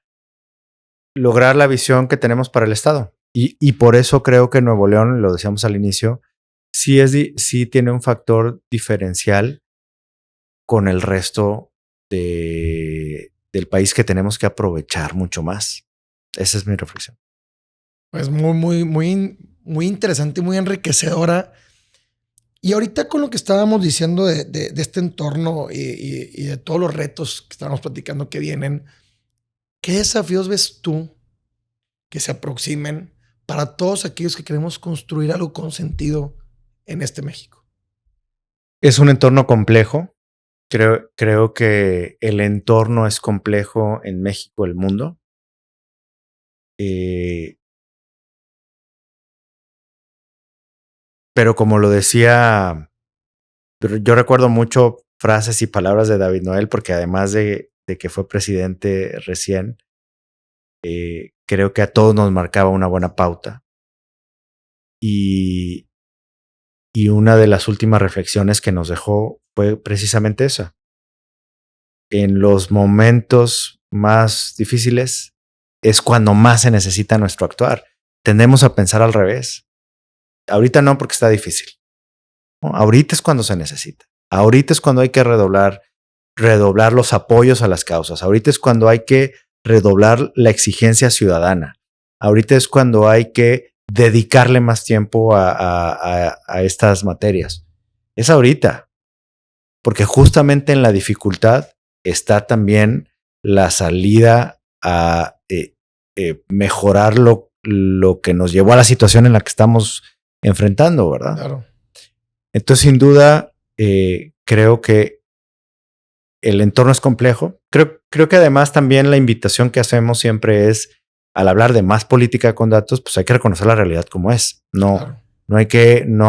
lograr la visión que tenemos para el Estado. Y por eso creo que Nuevo León, lo decíamos al inicio, sí tiene un factor diferencial con el resto del país que tenemos que aprovechar mucho más. Esa es mi reflexión. Pues muy interesante y muy enriquecedora. Y ahorita con lo que estábamos diciendo de este entorno y de todos los retos que estábamos platicando que vienen, ¿qué desafíos ves tú que se aproximen para todos aquellos que queremos construir algo con sentido en este México? Es un entorno complejo. Creo que el entorno es complejo en México, el mundo. Eh, pero como lo decía, yo recuerdo mucho frases y palabras de David Noel, porque además de que fue presidente recién, creo que a todos nos marcaba una buena pauta. Y una de las últimas reflexiones que nos dejó fue precisamente esa. En los momentos más difíciles es cuando más se necesita nuestro actuar. Tendemos a pensar al revés. Ahorita no, porque está difícil, ¿no? Ahorita es cuando se necesita. Ahorita es cuando hay que redoblar los apoyos a las causas. Ahorita es cuando hay que redoblar la exigencia ciudadana. Ahorita es cuando hay que dedicarle más tiempo a estas materias. Es ahorita, porque justamente en la dificultad está también la salida a mejorar lo que nos llevó a la situación en la que estamos enfrentando, ¿verdad? Claro. Entonces, sin duda, creo que el entorno es complejo. Creo que además también la invitación que hacemos siempre es, al hablar de más política con datos, pues hay que reconocer la realidad como es. Claro. No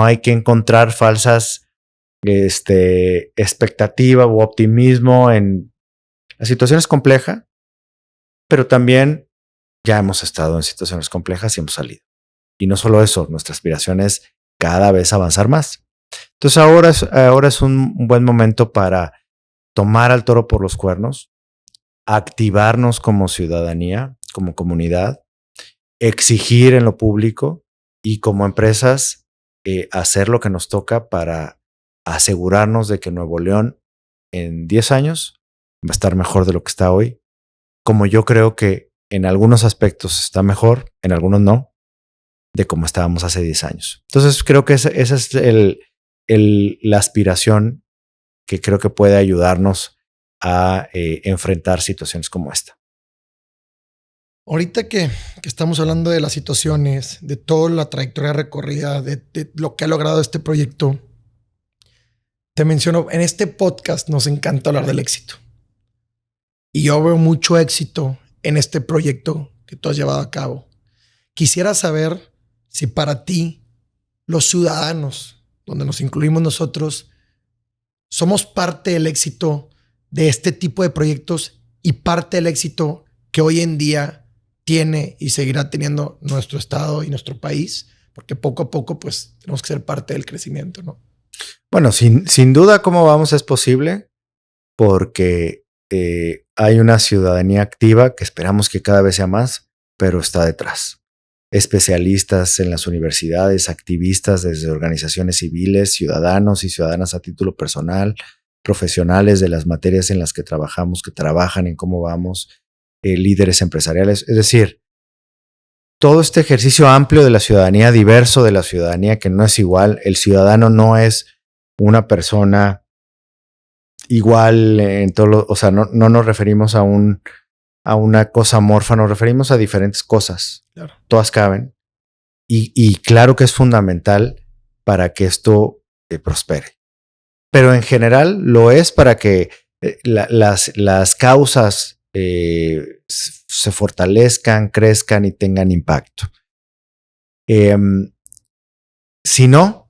hay que encontrar falsas expectativa u optimismo en la situación es compleja, pero también ya hemos estado en situaciones complejas y hemos salido. Y no solo eso, nuestra aspiración es cada vez avanzar más. Entonces ahora es un buen momento para tomar al toro por los cuernos, activarnos como ciudadanía, como comunidad, exigir en lo público y como empresas hacer lo que nos toca para asegurarnos de que Nuevo León en 10 años va a estar mejor de lo que está hoy, como yo creo que en algunos aspectos está mejor, en algunos no, de cómo estábamos hace 10 años. Entonces creo que esa es la aspiración que creo que puede ayudarnos a enfrentar situaciones como esta. Ahorita que estamos hablando de las situaciones, de toda la trayectoria recorrida, de lo que ha logrado este proyecto, te menciono, en este podcast nos encanta hablar del éxito. Y yo veo mucho éxito en este proyecto que tú has llevado a cabo. Quisiera saber si para ti, los ciudadanos, donde nos incluimos nosotros, somos parte del éxito de este tipo de proyectos y parte del éxito que hoy en día tiene y seguirá teniendo nuestro estado y nuestro país, porque poco a poco pues tenemos que ser parte del crecimiento, ¿no? Bueno, sin duda cómo vamos es posible porque hay una ciudadanía activa que esperamos que cada vez sea más, pero está detrás. Especialistas en las universidades, activistas desde organizaciones civiles, ciudadanos y ciudadanas a título personal, profesionales de las materias en las que trabajamos, que trabajan en cómo vamos, líderes empresariales. Es decir, todo este ejercicio amplio de la ciudadanía, diverso de la ciudadanía, que no es igual. El ciudadano no es una persona igual en todo, o sea, no nos referimos a una cosa amorfa, nos referimos a diferentes cosas. Claro. Todas caben. Y claro que es fundamental para que esto prospere. Pero en general lo es para que las causas se fortalezcan, crezcan y tengan impacto. Si no,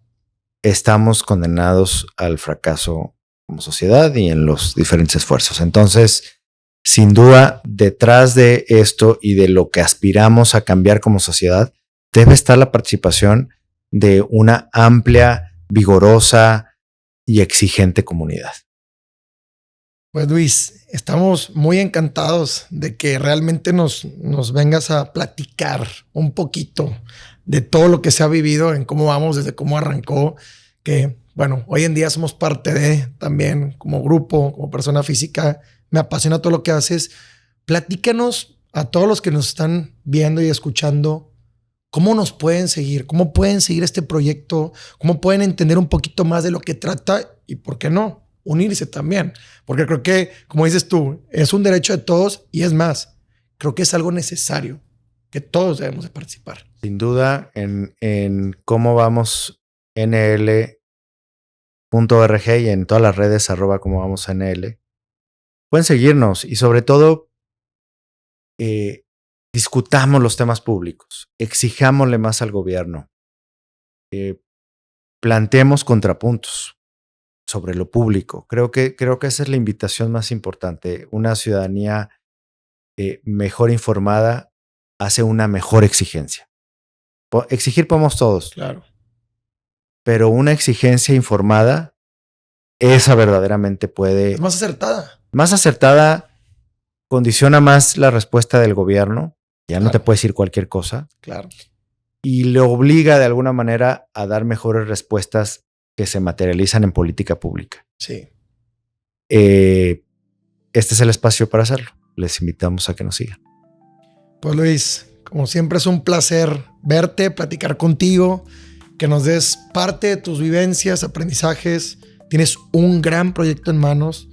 estamos condenados al fracaso como sociedad y en los diferentes esfuerzos. Entonces, sin duda, detrás de esto y de lo que aspiramos a cambiar como sociedad, debe estar la participación de una amplia, vigorosa y exigente comunidad. Pues Luis, estamos muy encantados de que realmente nos vengas a platicar un poquito de todo lo que se ha vivido, en cómo vamos, desde cómo arrancó, que bueno, hoy en día somos parte de también como grupo, como persona física. Me apasiona todo lo que haces. Platícanos a todos los que nos están viendo y escuchando, ¿cómo nos pueden seguir? ¿Cómo pueden seguir este proyecto? ¿Cómo pueden entender un poquito más de lo que trata? Y por qué no, unirse también. Porque creo que, como dices tú, es un derecho de todos y es más, creo que es algo necesario que todos debemos de participar. Sin duda, en cómo vamos NL.org y en todas las redes @como vamos NL. Pueden seguirnos y sobre todo discutamos los temas públicos, exijámosle más al gobierno, planteemos contrapuntos sobre lo público. Creo que esa es la invitación más importante. Una ciudadanía mejor informada hace una mejor exigencia. Exigir podemos todos. Claro. Pero una exigencia informada, esa verdaderamente puede... Es más acertada. Más acertada, condiciona más la respuesta del gobierno. Ya no te puede decir cualquier cosa. Claro. Y le obliga de alguna manera a dar mejores respuestas que se materializan en política pública. Sí. Este es el espacio para hacerlo. Les invitamos a que nos sigan. Pues Luis, como siempre es un placer verte, platicar contigo, que nos des parte de tus vivencias, aprendizajes. Tienes un gran proyecto en manos.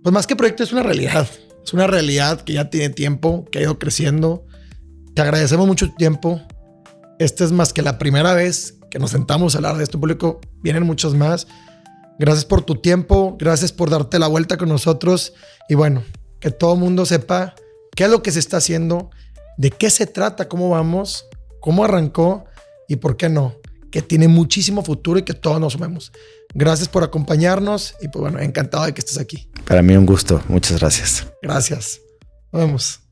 Pues más que proyecto, es una realidad. Es una realidad que ya tiene tiempo, que ha ido creciendo. Te agradecemos mucho tu tiempo. Esta es más que la primera vez que nos sentamos a hablar de esto público. Vienen muchos más. Gracias por tu tiempo. Gracias por darte la vuelta con nosotros. Y bueno, que todo el mundo sepa qué es lo que se está haciendo, de qué se trata, cómo vamos, cómo arrancó y por qué no, que tiene muchísimo futuro y que todos nos sumemos. Gracias por acompañarnos y pues bueno, encantado de que estés aquí. Para mí un gusto. Muchas gracias. Gracias. Nos vemos.